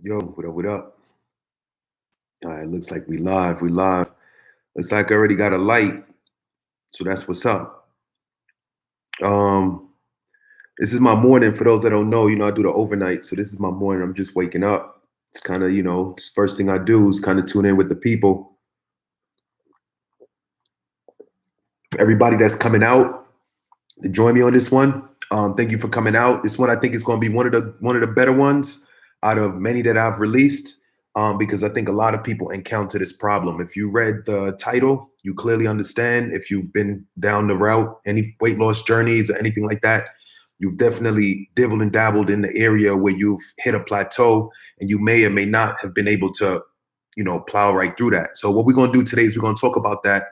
Yo, what up, what up? All right, looks like we live. Looks like I already got a light, so that's what's up. Um, this is my morning. For those that don't know, I do the overnight, so this is my morning. I'm just waking up. It's kind of, first thing I do is kind of tune in with the people. Everybody that's coming out to join me on this one. Thank you for coming out. This one I think is going to be one of the better ones out of many that I've released. Because I think a lot of people encounter this problem. If you read the title, you clearly understand. If you've been down the route, any weight loss journeys or anything like that, you've definitely dibbled and dabbled in the area where you've hit a plateau and you may or may not have been able to, plow right through that. So what we're going to do today is we're going to talk about that.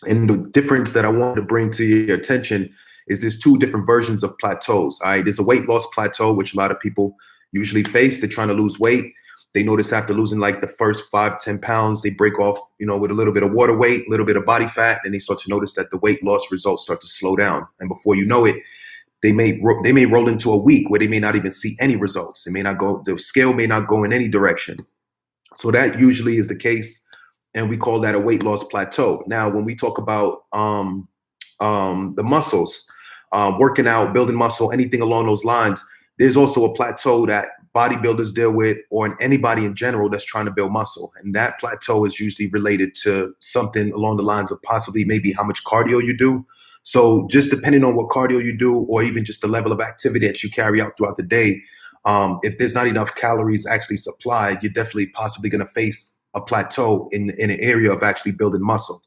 And the difference that I wanted to bring to your attention is there's two different versions of plateaus. All right, there's a weight loss plateau, which a lot of people usually face. They're trying to lose weight. They notice after losing like the first 5-10 pounds, they break off, with a little bit of water weight, a little bit of body fat, and they start to notice that the weight loss results start to slow down. And before you know it, they may roll into a week where they may not even see any results. The scale may not go in any direction. So that usually is the case, and we call that a weight loss plateau. Now, when we talk about the muscles, working out, building muscle, anything along those lines, there's also a plateau that bodybuilders deal with, or anybody in general that's trying to build muscle. And that plateau is usually related to something along the lines of possibly maybe how much cardio you do. So just depending on what cardio you do, or even just the level of activity that you carry out throughout the day, if there's not enough calories actually supplied, you're definitely possibly going to face a plateau in an area of actually building muscle.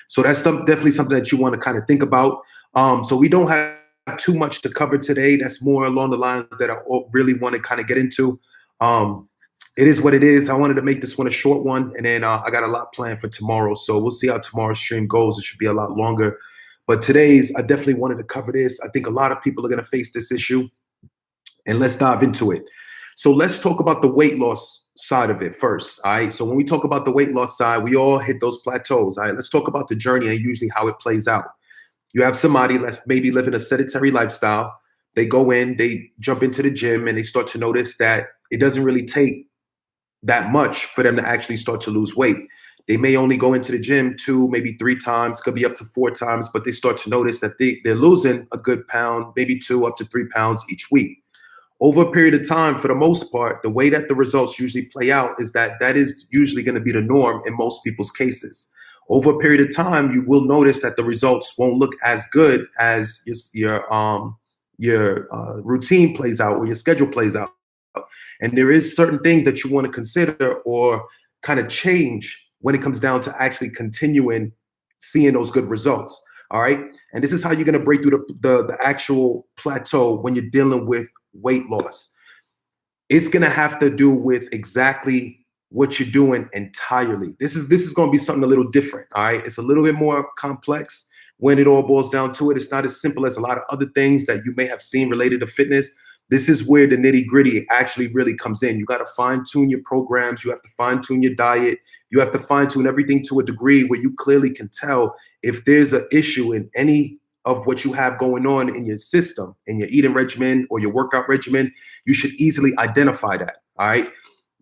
So that's definitely something that you want to kind of think about. So we don't have too much to cover today. That's more along the lines that I really want to kind of get into. It is what it is. I wanted to make this one a short one, and then I got a lot planned for tomorrow. So we'll see how tomorrow's stream goes. It should be a lot longer. But I definitely wanted to cover this. I think a lot of people are going to face this issue, and let's dive into it. So let's talk about the weight loss side of it first. All right. So when we talk about the weight loss side, we all hit those plateaus. All right. Let's talk about the journey and usually how it plays out. You have somebody that's maybe living a sedentary lifestyle. They go in, they jump into the gym, and they start to notice that it doesn't really take that much for them to actually start to lose weight. They may only go into the gym 2, maybe 3 times, could be up to 4 times, but they start to notice that they're losing a good pound, maybe 2 up to 3 pounds each week. Over a period of time, for the most part, the way that the results usually play out is that is usually going to be the norm in most people's cases. Over a period of time, you will notice that the results won't look as good as your routine plays out, or your schedule plays out. And there is certain things that you want to consider or kind of change when it comes down to actually continuing seeing those good results. All right. And this is how you're going to break through the actual plateau when you're dealing with weight loss. It's going to have to do with exactly what you're doing entirely. This is going to be something a little different. All right. It's a little bit more complex when it all boils down to it. It's not as simple as a lot of other things that you may have seen related to fitness. This is where the nitty gritty actually really comes in. You got to fine tune your programs. You have to fine tune your diet. You have to fine tune everything to a degree where you clearly can tell if there's an issue in any of what you have going on in your system, in your eating regimen or your workout regimen. You should easily identify that. All right.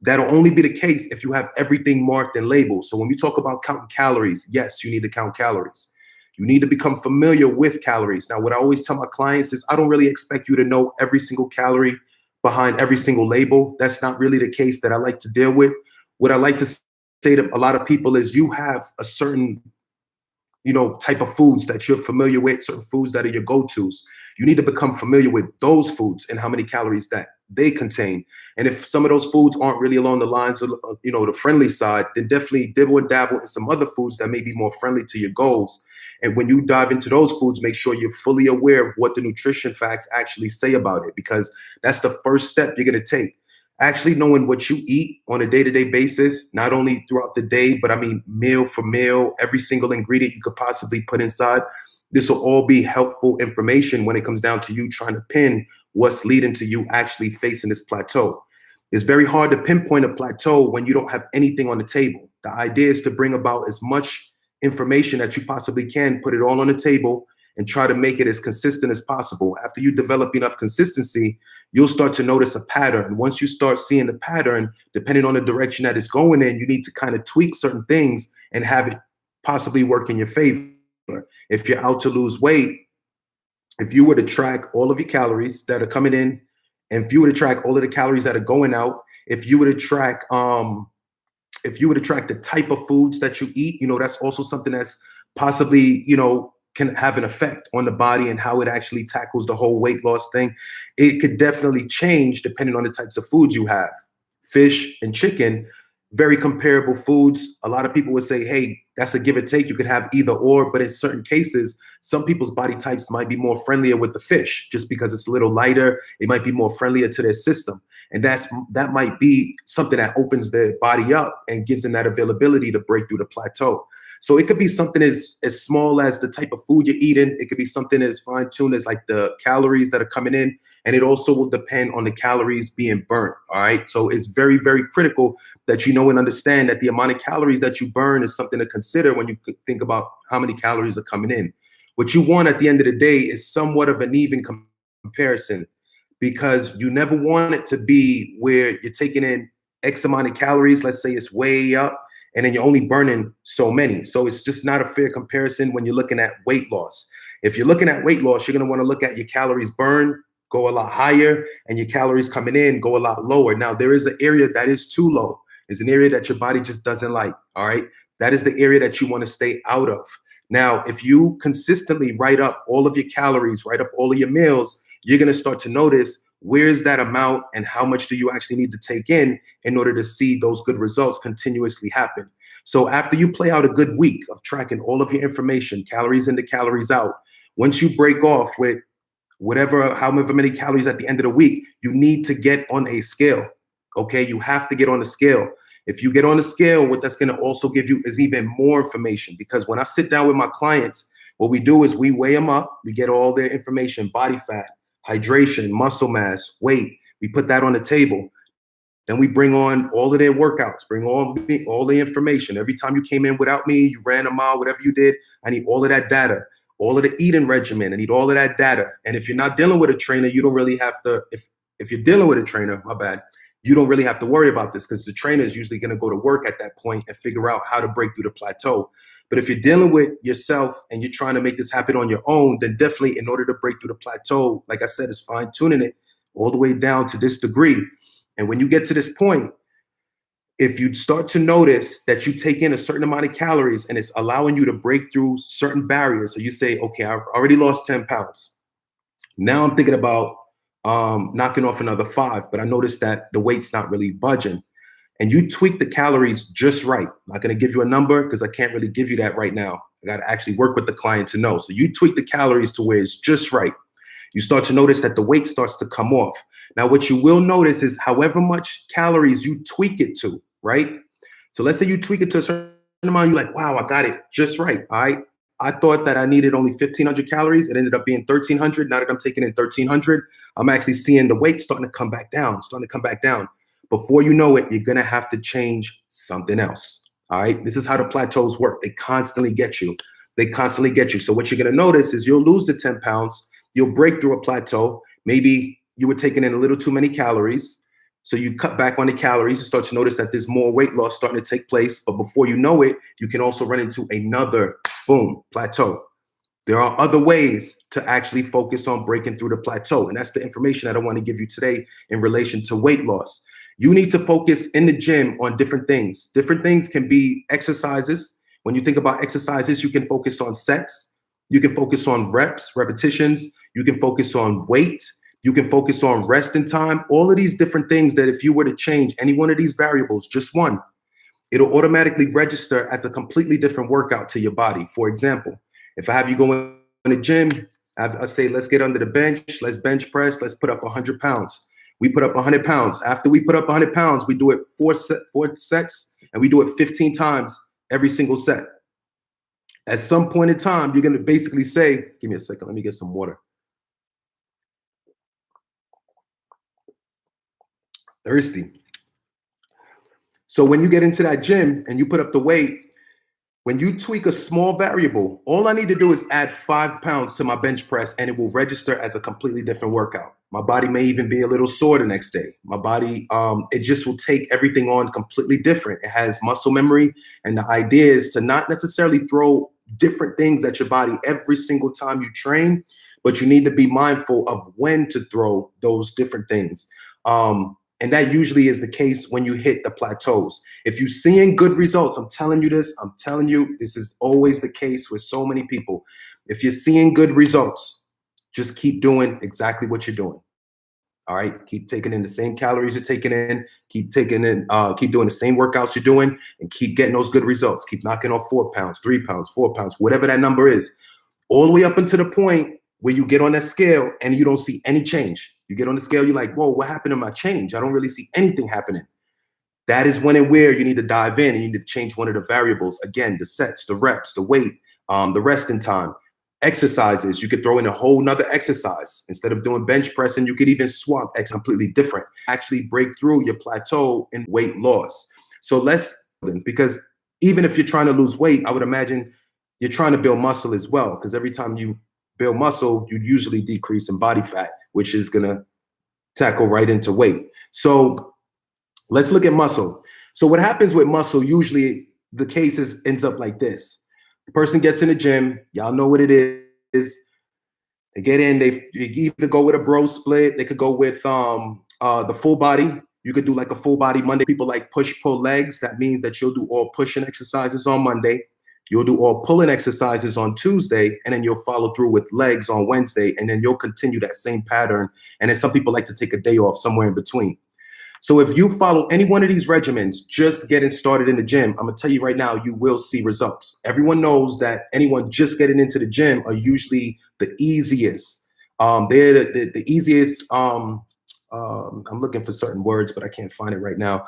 That'll only be the case if you have everything marked and labeled. So when we talk about counting calories, yes, you need to count calories. You need to become familiar with calories. Now, what I always tell my clients is I don't really expect you to know every single calorie behind every single label. That's not really the case that I like to deal with. What I like to say to a lot of people is you have a certain type of foods that you're familiar with, certain foods that are your go-tos. You need to become familiar with those foods and how many calories that they contain. And if some of those foods aren't really along the lines of, the friendly side, then definitely dibble and dabble in some other foods that may be more friendly to your goals. And when you dive into those foods, make sure you're fully aware of what the nutrition facts actually say about it, because that's the first step you're going to take. Actually knowing what you eat on a day-to-day basis, not only throughout the day, but I mean meal for meal, every single ingredient you could possibly put inside. This will all be helpful information when it comes down to you trying to pin what's leading to you actually facing this plateau. It's very hard to pinpoint a plateau when you don't have anything on the table. The idea is to bring about as much information that you possibly can, put it all on the table, and try to make it as consistent as possible. After you develop enough consistency, you'll start to notice a pattern. Once you start seeing the pattern, depending on the direction that it's going in, you need to kind of tweak certain things and have it possibly work in your favor. If you're out to lose weight, if you were to track all of your calories that are coming in, and if you were to track all of the calories that are going out, if you were to track the type of foods that you eat, that's also something that's possibly, can have an effect on the body and how it actually tackles the whole weight loss thing. It could definitely change depending on the types of foods you have. Fish and chicken, very comparable foods. A lot of people would say, hey, that's a give or take. You could have either or, but in certain cases, some people's body types might be more friendlier with the fish just because it's a little lighter. It might be more friendlier to their system. And that might be something that opens their body up and gives them that availability to break through the plateau. So it could be something as small as the type of food you're eating. It could be something as fine-tuned as like the calories that are coming in. And it also will depend on the calories being burnt. All right. So it's very, very critical that you know and understand that the amount of calories that you burn is something to consider when you think about how many calories are coming in. What you want at the end of the day is somewhat of an even comparison, because you never want it to be where you're taking in X amount of calories. Let's say it's way up, and then you're only burning so many. So it's just not a fair comparison when you're looking at weight loss. If you're looking at weight loss, you're going to want to look at your calories burned go a lot higher and your calories coming in go a lot lower. Now, there is an area that is too low. There's an area that your body just doesn't like. All right. That is the area that you want to stay out of. Now, if you consistently write up all of your calories, write up all of your meals, you're going to start to notice where's that amount and how much do you actually need to take in order to see those good results continuously happen. So after you play out a good week of tracking all of your information, calories in to calories out, once you break off with however many calories at the end of the week, you need to get on a scale. Okay, you have to get on the scale. If you get on the scale, what that's going to also give you is even more information. Because when I sit down with my clients, what we do is we weigh them up, we get all their information, body fat, hydration, muscle mass, weight. We put that on the table. Then we bring on all of their workouts, bring all the information. Every time you came in without me, you ran a mile, whatever you did, I need all of that data. All of the eating regimen, I need all of that data. And if you're not dealing with a trainer, you don't really have to, if you're dealing with a trainer, my bad, you don't really have to worry about this, because the trainer is usually going to go to work at that point and figure out how to break through the plateau. But if you're dealing with yourself and you're trying to make this happen on your own, then definitely in order to break through the plateau, like I said, it's fine tuning it all the way down to this degree. And when you get to this point, if you start to notice that you take in a certain amount of calories and it's allowing you to break through certain barriers, so you say, okay, I've already lost 10 pounds. Now I'm thinking about knocking off another 5, but I noticed that the weight's not really budging. And you tweak the calories just right. I'm not going to give you a number because I can't really give you that right now. I got to actually work with the client to know. So you tweak the calories to where it's just right. You start to notice that the weight starts to come off. Now, what you will notice is however much calories you tweak it to, right? So let's say you tweak it to a certain amount, you're like, wow, I got it just right. All right. I thought that I needed only 1,500 calories. It ended up being 1,300. Now that I'm taking in 1,300, I'm actually seeing the weight starting to come back down, starting to come back down. Before you know it, you're going to have to change something else. All right. This is how the plateaus work. They constantly get you. They constantly get you. So what you're going to notice is you'll lose the 10 pounds. You'll break through a plateau. Maybe you were taking in a little too many calories. So you cut back on the calories. You start to notice that there's more weight loss starting to take place. But before you know it, you can also run into another, boom, plateau. There are other ways to actually focus on breaking through the plateau. And that's the information that I want to give you today in relation to weight loss. You need to focus in the gym on different things. Different things can be exercises. When you think about exercises, you can focus on sets. You can focus on reps, repetitions. You can focus on weight. You can focus on resting time. All of these different things that if you were to change any one of these variables, just one, it'll automatically register as a completely different workout to your body. For example, if I have you go in the gym, I say, let's get under the bench, let's bench press, let's put up 100 pounds. We put up 100 pounds. After we put up 100 pounds, we do it four sets, and we do it 15 times every single set. At some point in time, you're going to basically say, give me a second, let me get some water. Thirsty. So when you get into that gym and you put up the weight, When you tweak a small variable, all I need to do is add 5 pounds to my bench press and it will register as a completely different workout. My body may even be a little sore the next day. My body, it just will take everything on completely different. It has muscle memory, and the idea is to not necessarily throw different things at your body every single time you train, but you need to be mindful of when to throw those different things. And that usually is the case when you hit the plateaus. If you're seeing good results, I'm telling you this, I'm telling you, this is always the case with so many people. If you're seeing good results, just keep doing exactly what you're doing. All right. Keep taking in the same calories you're taking in, keep doing the same workouts you're doing, and keep getting those good results. Keep knocking off 4 pounds, 3 pounds, 4 pounds, whatever that number is, all the way up until the point where you get on that scale and you don't see any change. You get on the scale, you're like, whoa, what happened to my change? I don't really see anything happening. That is when and where you need to dive in and you need to change one of the variables. Again, the sets, the reps, the weight, the resting time, exercises. You could throw in a whole nother exercise. Instead of doing bench pressing, you could even swap X completely different. Actually break through your plateau in weight loss. So because even if you're trying to lose weight, I would imagine you're trying to build muscle as well. Because every time you build muscle, you usually decrease in body fat, which is gonna tackle right into weight. So let's look at muscle. So what happens with muscle, usually the ends up like this. The person gets in the gym, y'all know what it is. They get in, they either go with a bro split, they could go with the full body. You could do like a full body Monday. People like push pull legs. That means that you'll do all pushing exercises on Monday. You'll do all pulling exercises on Tuesday, and then you'll follow through with legs on Wednesday, and then you'll continue that same pattern. And then some people like to take a day off somewhere in between. So if you follow any one of these regimens, just getting started in the gym, I'm gonna tell you right now, you will see results. Everyone knows that anyone just getting into the gym are usually the easiest. They're the easiest. I'm looking for certain words, but I can't find it right now.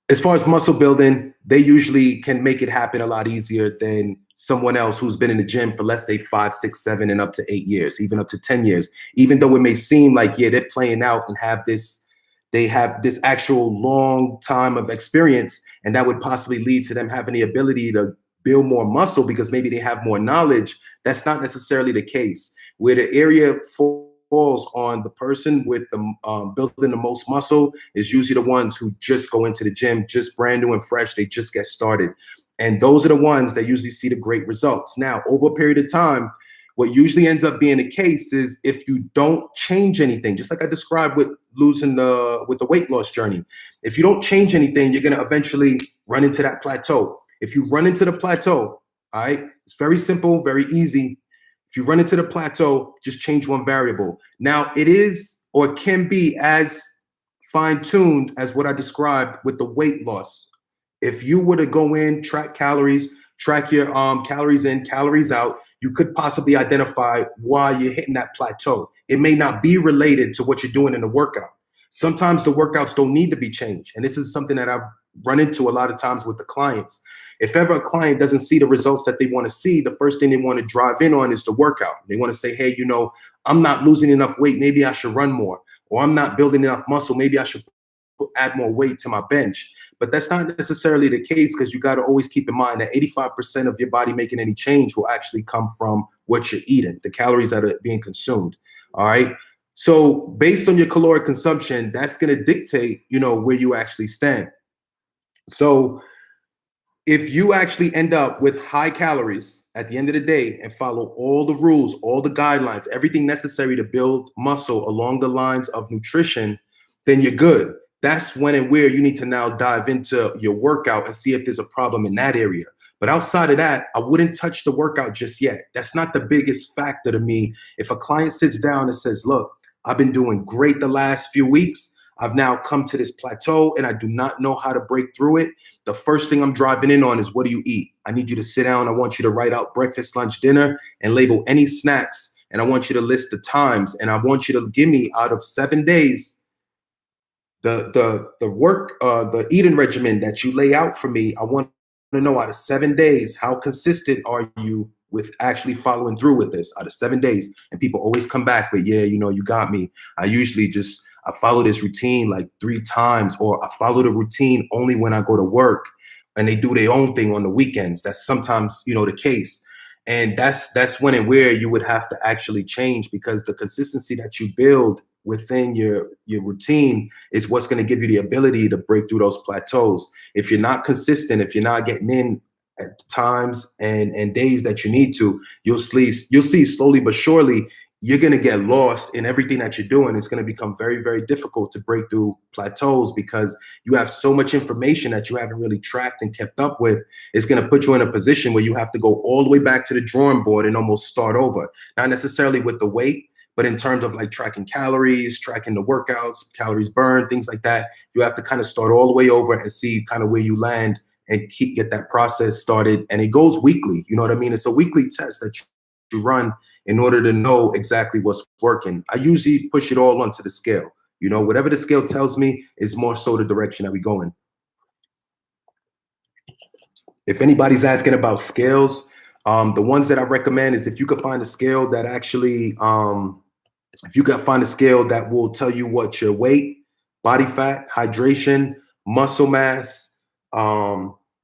As far as muscle building, they usually can make it happen a lot easier than someone else who's been in the gym for, let's say, 5, 6, 7, and up to 8 years, even up to 10 years. Even though it may seem like, yeah, they're playing out and they have this actual long time of experience, and that would possibly lead to them having the ability to build more muscle because maybe they have more knowledge. That's not necessarily the case. Where the area falls on the person with the building the most muscle is usually the ones who just go into the gym, just brand new and fresh. They just get started. And those are the ones that usually see the great results. Now, over a period of time, what usually ends up being the case is if you don't change anything, just like I described with the weight loss journey, if you don't change anything, you're going to eventually run into that plateau. If you run into the plateau, all right, it's very simple, very easy. If you run into the plateau, just change one variable. Now, it is or can be as fine-tuned as what I described with the weight loss. If you were to go in, track calories, track your calories in, calories out, you could possibly identify why you're hitting that plateau. It may not be related to what you're doing in the workout. Sometimes the workouts don't need to be changed. And this is something that I've run into a lot of times with the clients. If ever a client doesn't see the results that they want to see, the first thing they want to drive in on is the workout. They want to say, hey, I'm not losing enough weight. Maybe I should run more. Or I'm not building enough muscle. Maybe I should add more weight to my bench. But that's not necessarily the case, because you got to always keep in mind that 85% of your body making any change will actually come from what you're eating, the calories that are being consumed. All right. So based on your caloric consumption, that's going to dictate, where you actually stand. So if you actually end up with high calories at the end of the day and follow all the rules, all the guidelines, everything necessary to build muscle along the lines of nutrition, then you're good. That's when and where you need to now dive into your workout and see if there's a problem in that area. But outside of that, I wouldn't touch the workout just yet. That's not the biggest factor to me. If a client sits down and says, look, I've been doing great the last few weeks, I've now come to this plateau and I do not know how to break through it, the first thing I'm driving in on is, what do you eat? I need you to sit down. I want you to write out breakfast, lunch, dinner, and label any snacks. And I want you to list the times. And I want you to give me, out of 7 days, the eating regimen that you lay out for me. I want to know, out of 7 days, how consistent are you with actually following through with this out of 7 days? And people always come back with, yeah, you got me. I follow this routine like 3 times, or I follow the routine only when I go to work. and they do their own thing on the weekends. That's sometimes, the case. And that's when and where you would have to actually change, because the consistency that you build within your routine is what's going to give you the ability to break through those plateaus. If you're not consistent, if you're not getting in at times and days that you need to, you'll see slowly but surely you're going to get lost in everything that you're doing. It's going to become very, very difficult to break through plateaus because you have so much information that you haven't really tracked and kept up with. It's going to put you in a position where you have to go all the way back to the drawing board and almost start over. Not necessarily with the weight, but in terms of like tracking calories, tracking the workouts, calories burned, things like that. You have to kind of start all the way over and see kind of where you land and get that process started. And it goes weekly. You know what I mean? It's a weekly test that you run in order to know exactly what's working. I usually push it all onto the scale. Whatever the scale tells me is more so the direction that we go in. If anybody's asking about scales, the ones that I recommend is if you could find a scale that actually, if you can find a scale that will tell you what your weight, body fat, hydration, muscle mass,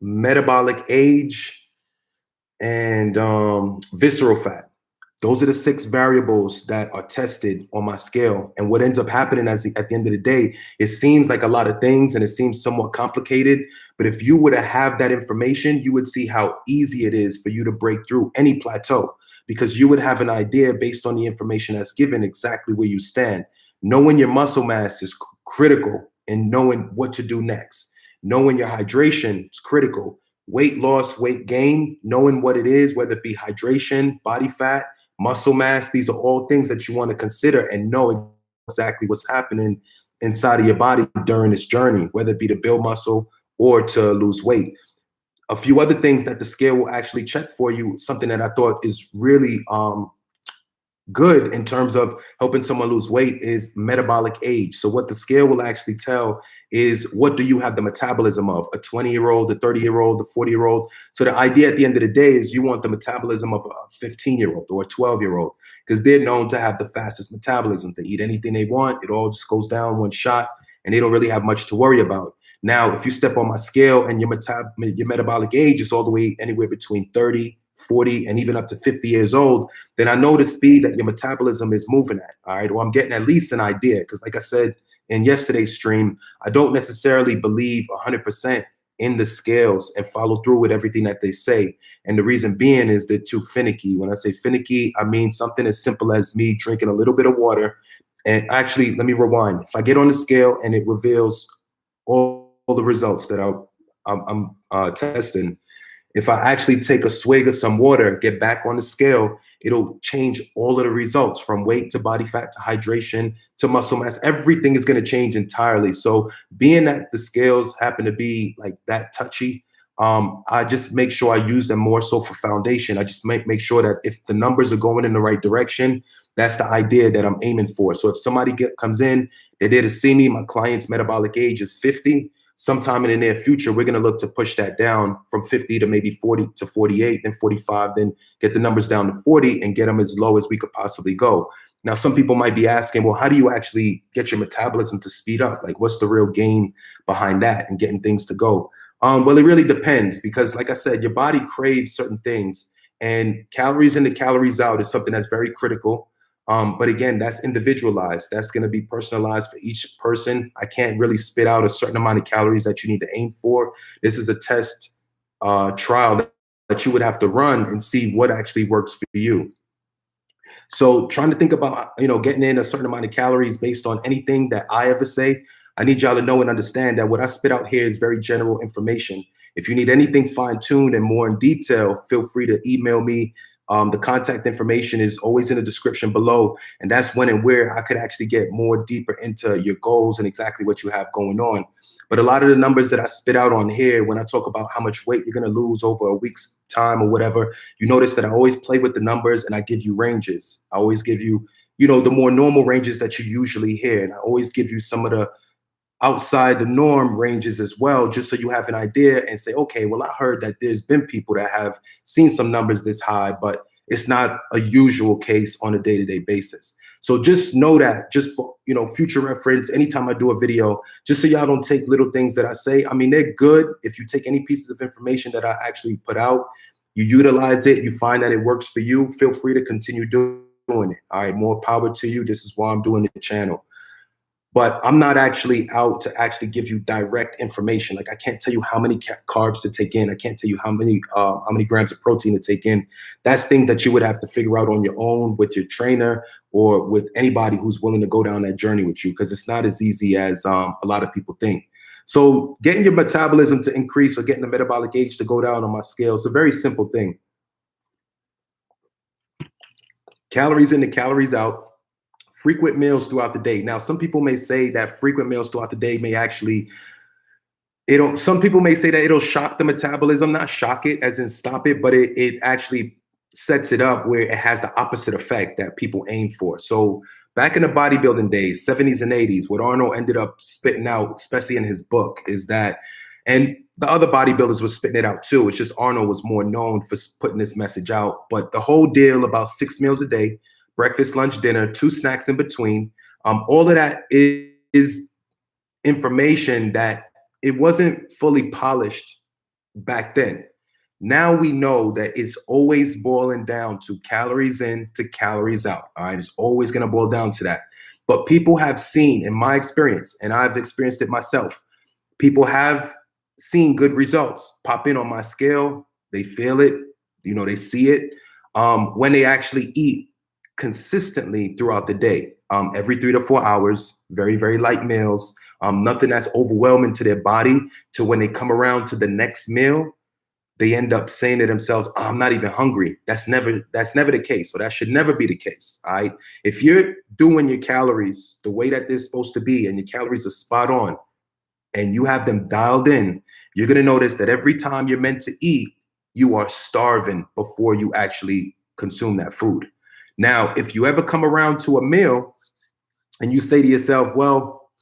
metabolic age, and visceral fat. Those are the 6 variables that are tested on my scale. And what ends up happening at the end of the day, it seems like a lot of things and it seems somewhat complicated. But if you were to have that information, you would see how easy it is for you to break through any plateau, because you would have an idea based on the information that's given exactly where you stand. Knowing your muscle mass is critical in knowing what to do next. Knowing your hydration is critical. Weight loss, weight gain, knowing what it is, whether it be hydration, body fat, muscle mass, these are all things that you want to consider and know exactly what's happening inside of your body during this journey, whether it be to build muscle or to lose weight. A few other things that the scale will actually check for you, something that I thought is really good in terms of helping someone lose weight, is metabolic age. So what the scale will actually tell is, what do you have the metabolism of? A 20-year-old, a 30-year-old, a 40-year-old. So the idea at the end of the day is you want the metabolism of a 15-year-old or a 12-year-old, because they're known to have the fastest metabolism. They eat anything they want. It all just goes down one shot and they don't really have much to worry about. Now, if you step on my scale and your metabolic age is all the way anywhere between 30, 40, and even up to 50 years old, then I know the speed that your metabolism is moving at. All right. Or I'm getting at least an idea. Because like I said in yesterday's stream, I don't necessarily believe 100% in the scales and follow through with everything that they say. And the reason being is they're too finicky. When I say finicky, I mean something as simple as me drinking a little bit of water. And actually, let me rewind. If I get on the scale and it reveals all the results that I'm testing, if I actually take a swig of some water, get back on the scale, it'll change all of the results, from weight to body fat to hydration to muscle mass. Everything is going to change entirely. So being that the scales happen to be like that touchy, I just make sure I use them more so for foundation. I just make sure that if the numbers are going in the right direction, that's the idea that I'm aiming for. So if somebody comes in, they're there to see me, my client's metabolic age is 50, sometime in the near future, we're going to look to push that down from 50 to maybe 40 to 48, then 45, then get the numbers down to 40 and get them as low as we could possibly go. Now, some people might be asking, well, how do you actually get your metabolism to speed up? Like, what's the real game behind that and getting things to go? Well, it really depends, because like I said, your body craves certain things, and calories in and calories out is something that's very critical. But again, that's individualized. That's going to be personalized for each person. I can't really spit out a certain amount of calories that you need to aim for. This is a test trial that you would have to run and see what actually works for you. So trying to think about, getting in a certain amount of calories based on anything that I ever say, I need y'all to know and understand that what I spit out here is very general information. If you need anything fine-tuned and more in detail, feel free to email me. The contact information is always in the description below. And that's when and where I could actually get more deeper into your goals and exactly what you have going on. But a lot of the numbers that I spit out on here, when I talk about how much weight you're going to lose over a week's time or whatever, you notice that I always play with the numbers and I give you ranges. I always give you, the more normal ranges that you usually hear. And I always give you some of the outside the norm ranges as well, just so you have an idea and say, okay, well, I heard that there's been people that have seen some numbers this high, but it's not a usual case on a day-to-day basis. So just know that, just for future reference, anytime I do a video, just so y'all don't take little things that I say. I mean, they're good. If you take any pieces of information that I actually put out, you utilize it, you find that it works for you, feel free to continue doing it. All right, more power to you. This is why I'm doing the channel. But I'm not actually out to actually give you direct information. Like, I can't tell you how many carbs to take in. I can't tell you how many grams of protein to take in. That's things that you would have to figure out on your own with your trainer or with anybody who's willing to go down that journey with you, because it's not as easy as a lot of people think. So getting your metabolism to increase or getting the metabolic age to go down on my scale is a very simple thing. Calories in and calories out. Frequent meals throughout the day. Now, some people may say that frequent meals throughout the day may actually, some people may say that it'll shock the metabolism, not shock it as in stop it, but it actually sets it up where it has the opposite effect that people aim for. So back in the bodybuilding days, 70s and 80s, what Arnold ended up spitting out, especially in his book, is that, and the other bodybuilders were spitting it out too. It's just Arnold was more known for putting this message out. But the whole deal about 6 meals a day, breakfast, lunch, dinner, 2 snacks in between. All of that is information that it wasn't fully polished back then. Now we know that it's always boiling down to calories in to calories out. All right, it's always going to boil down to that. But people have seen, in my experience, and I've experienced it myself, people have seen good results pop in on my scale. They feel it, they see it when they actually eat consistently throughout the day, every 3 to 4 hours, very, very light meals, nothing that's overwhelming to their body, to when they come around to the next meal, they end up saying to themselves, oh, I'm not even hungry. That's never the case. So that should never be the case. All right. If you're doing your calories the way that they're supposed to be and your calories are spot on and you have them dialed in, you're going to notice that every time you're meant to eat, you are starving before you actually consume that food. Now, if you ever come around to a meal and you say to yourself, well,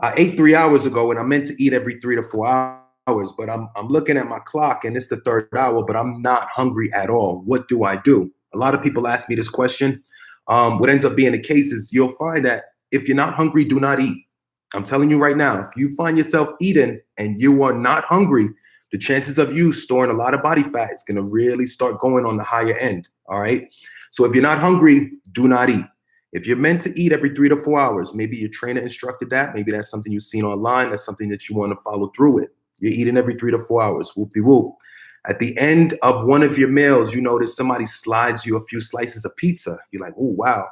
I ate 3 hours ago and I meant to eat every 3 to 4 hours, but I'm looking at my clock and it's the 3rd hour, but I'm not hungry at all. What do I do? A lot of people ask me this question. What ends up being the case is you'll find that if you're not hungry, do not eat. I'm telling you right now, if you find yourself eating and you are not hungry, the chances of you storing a lot of body fat is going to really start going on the higher end. All right. So if you're not hungry, do not eat. If you're meant to eat every 3 to 4 hours, maybe your trainer instructed that. Maybe that's something you've seen online. That's something that you want to follow through with. You're eating every 3 to 4 hours. Whoop-de-whoop. At the end of one of your meals, you notice somebody slides you a few slices of pizza. You're like, oh, wow.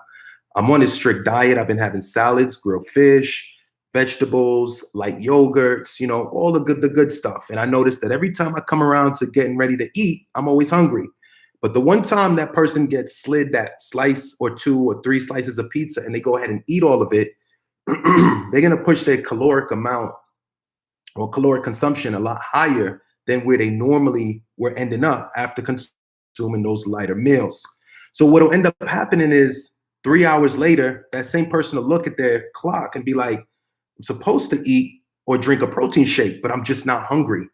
I'm on a strict diet. I've been having salads, grilled fish, vegetables, light yogurts, all the good stuff. And I noticed that every time I come around to getting ready to eat, I'm always hungry. But the one time that person gets slid that slice or 2 or 3 slices of pizza and they go ahead and eat all of it, they're going to push their caloric amount or caloric consumption a lot higher than where they normally were ending up after consuming those lighter meals. So what will end up happening is 3 hours later, that same person will look at their clock and be like, I'm supposed to eat or drink a protein shake, but I'm just not hungry.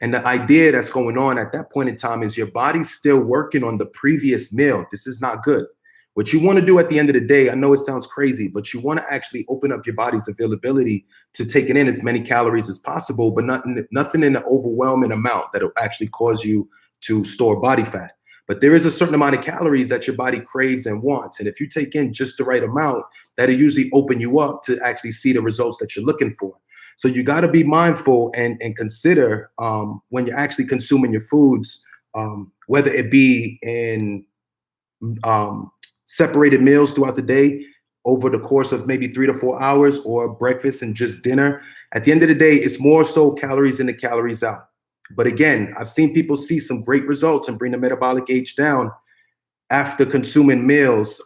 And the idea that's going on at that point in time is your body's still working on the previous meal. This is not good. What you want to do at the end of the day, I know it sounds crazy, but you want to actually open up your body's availability to taking in as many calories as possible, but nothing in an overwhelming amount that'll actually cause you to store body fat. But there is a certain amount of calories that your body craves and wants. And if you take in just the right amount, that'll usually open you up to actually see the results that you're looking for. So you got to be mindful and consider when you're actually consuming your foods, whether it be in separated meals throughout the day over the course of maybe 3 to 4 hours, or breakfast and just dinner. At the end of the day, it's more so calories in and calories out. But again, I've seen people see some great results and bring the metabolic age down after consuming meals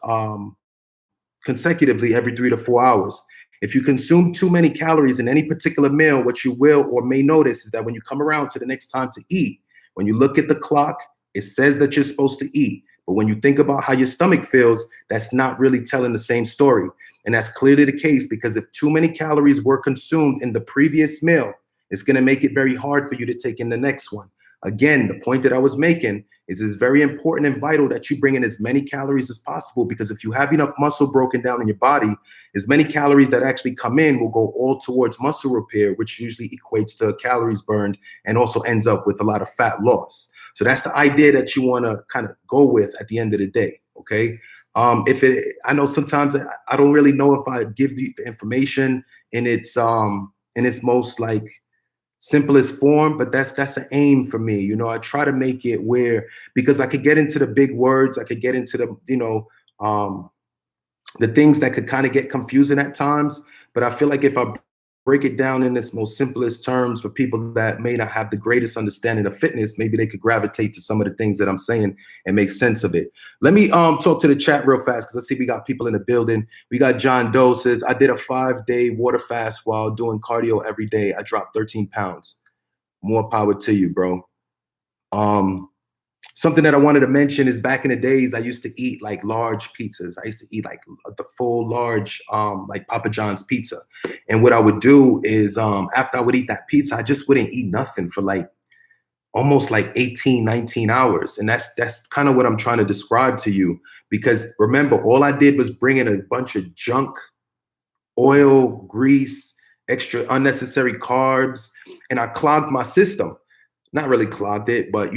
consecutively every 3 to 4 hours. If you consume too many calories in any particular meal, what you will or may notice is that when you come around to the next time to eat, when you look at the clock, it says that you're supposed to eat. But when you think about how your stomach feels, that's not really telling the same story. And that's clearly the case, because if too many calories were consumed in the previous meal, it's going to make it very hard for you to take in the next one. Again, the point that I was making is it's very important and vital that you bring in as many calories as possible, because if you have enough muscle broken down in your body, as many calories that actually come in will go all towards muscle repair, which usually equates to calories burned and also ends up with a lot of fat loss. So that's the idea that you want to kind of go with at the end of the day. Okay. If it, I know sometimes I don't really know if I give the information in its most like simplest form, but that's an aim for me. You know, I try to make it where, because I could get into the big words, I could get into the, um, the things that could kind of get confusing at times. But I feel like if I break it down in its most simplest terms for people that may not have the greatest understanding of fitness, maybe they could gravitate to some of the things that I'm saying and make sense of it. Let me talk to the chat real fast, because I see we got people in the building. We got John Doe says, I did a 5-day water fast while doing cardio every day. I dropped 13 pounds. More power to you, bro. Something that I wanted to mention is back in the days, I used to eat like large pizzas. I used to eat like the full large, like Papa John's pizza. And what I would do is after I would eat that pizza, I just wouldn't eat nothing for like almost like 18, 19 hours. And that's kind of what I'm trying to describe to you. Because remember, all I did was bring in a bunch of junk, oil, grease, extra unnecessary carbs, and I clogged my system. Not really clogged it, but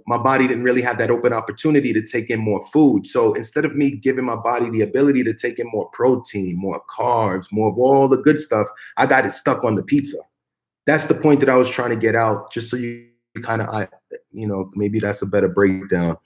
my body didn't really have that open opportunity to take in more food. So instead of me giving my body the ability to take in more protein, more carbs, more of all the good stuff, I got it stuck on the pizza. That's the point that I was trying to get out, just so you kind of, maybe that's a better breakdown.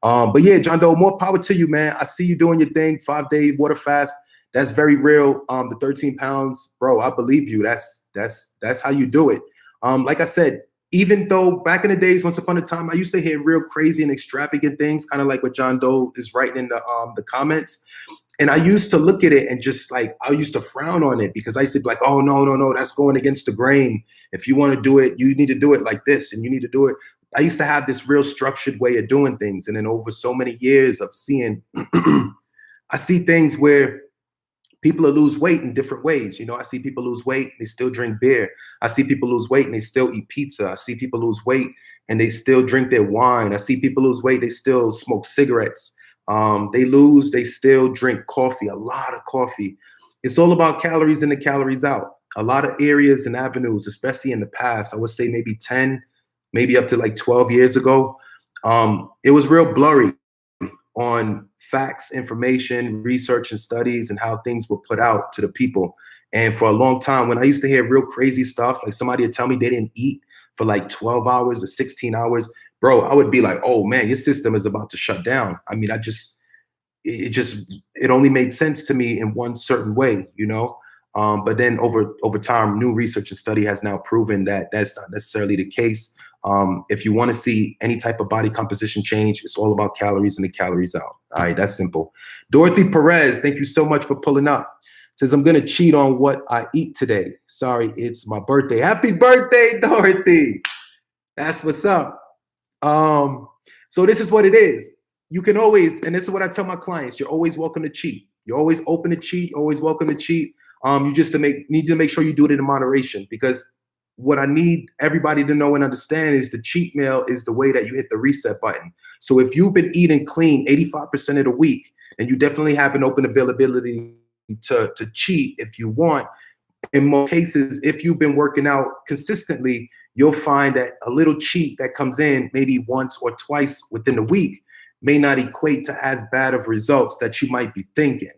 But yeah, John Doe, more power to you, man. I see you doing your thing, 5-day water fast. That's very real. The 13 pounds, bro, I believe you. That's how you do it. Like I said, even though back in the days, once upon a time, I used to hear real crazy and extravagant things, kind of like what John Doe is writing in the comments. And I used to look at it and just like, I used to frown on it, because I used to be like, oh, no, that's going against the grain. If you want to do it, you need to do it like this, and you need to do it. I used to have this real structured way of doing things. And then over so many years of seeing, I see things where people lose weight in different ways. I see people lose weight, they still drink beer. I see people lose weight and they still eat pizza. I see people lose weight and they still drink their wine. I see people lose weight, they still smoke cigarettes. They still drink coffee, a lot of coffee. It's all about calories in and calories out. A lot of areas and avenues, especially in the past, I would say maybe 10, maybe up to like 12 years ago, it was real blurry on facts, information, research, and studies, and how things were put out to the people. And for a long time, when I used to hear real crazy stuff, like somebody would tell me they didn't eat for like 12 hours or 16 hours, bro, I would be like, oh man, your system is about to shut down. I mean, it only made sense to me in one certain way, but then over time, new research and study has now proven that that's not necessarily the case. If you want to see any type of body composition change, it's all about calories in and calories out. All right, that's simple. Dorothy Perez, thank you so much for pulling up. Says, I'm going to cheat on what I eat today. Sorry, it's my birthday. Happy birthday, Dorothy. That's what's up. So this is what it is. You can always, and this is what I tell my clients, you're always welcome to cheat. You're always open to cheat, always welcome to cheat. You just need to make sure you do it in moderation, because what I need everybody to know and understand is the cheat meal is the way that you hit the reset button. So if you've been eating clean 85% of the week, then you definitely have an open availability to cheat if you want. In most cases, if you've been working out consistently, you'll find that a little cheat that comes in maybe once or twice within the week may not equate to as bad of results that you might be thinking.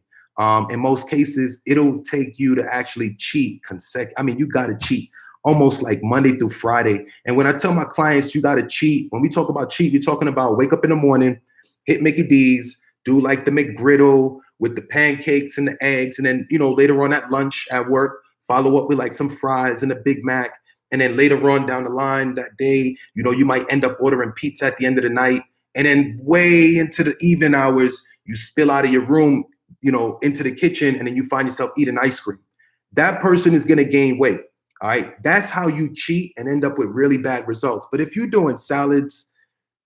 In most cases, it'll take you to actually cheat you got to cheat almost like Monday through Friday. And when I tell my clients you got to cheat, when we talk about cheat, we're talking about wake up in the morning, hit Mickey D's, do like the McGriddle with the pancakes and the eggs. And then, later on at lunch at work, follow up with like some fries and a Big Mac. And then later on down the line that day, you might end up ordering pizza at the end of the night. And then way into the evening hours, you spill out of your room, into the kitchen, and then you find yourself eating ice cream. That person is going to gain weight. All right. That's how you cheat and end up with really bad results. But if you're doing salads,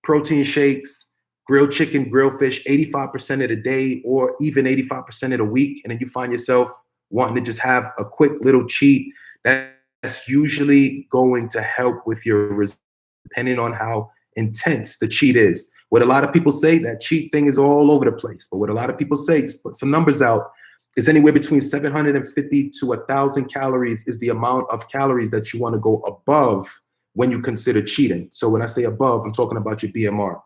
protein shakes, grilled chicken, grilled fish, 85% of the day, or even 85% of the week, and then you find yourself wanting to just have a quick little cheat, that's usually going to help with your results. depending on how intense the cheat is. What a lot of people say, that cheat thing is all over the place. But what a lot of people say, just put some numbers out, is anywhere between 750 to 1,000 calories is the amount of calories that you want to go above when you consider cheating. So when I say above, I'm talking about your BMR.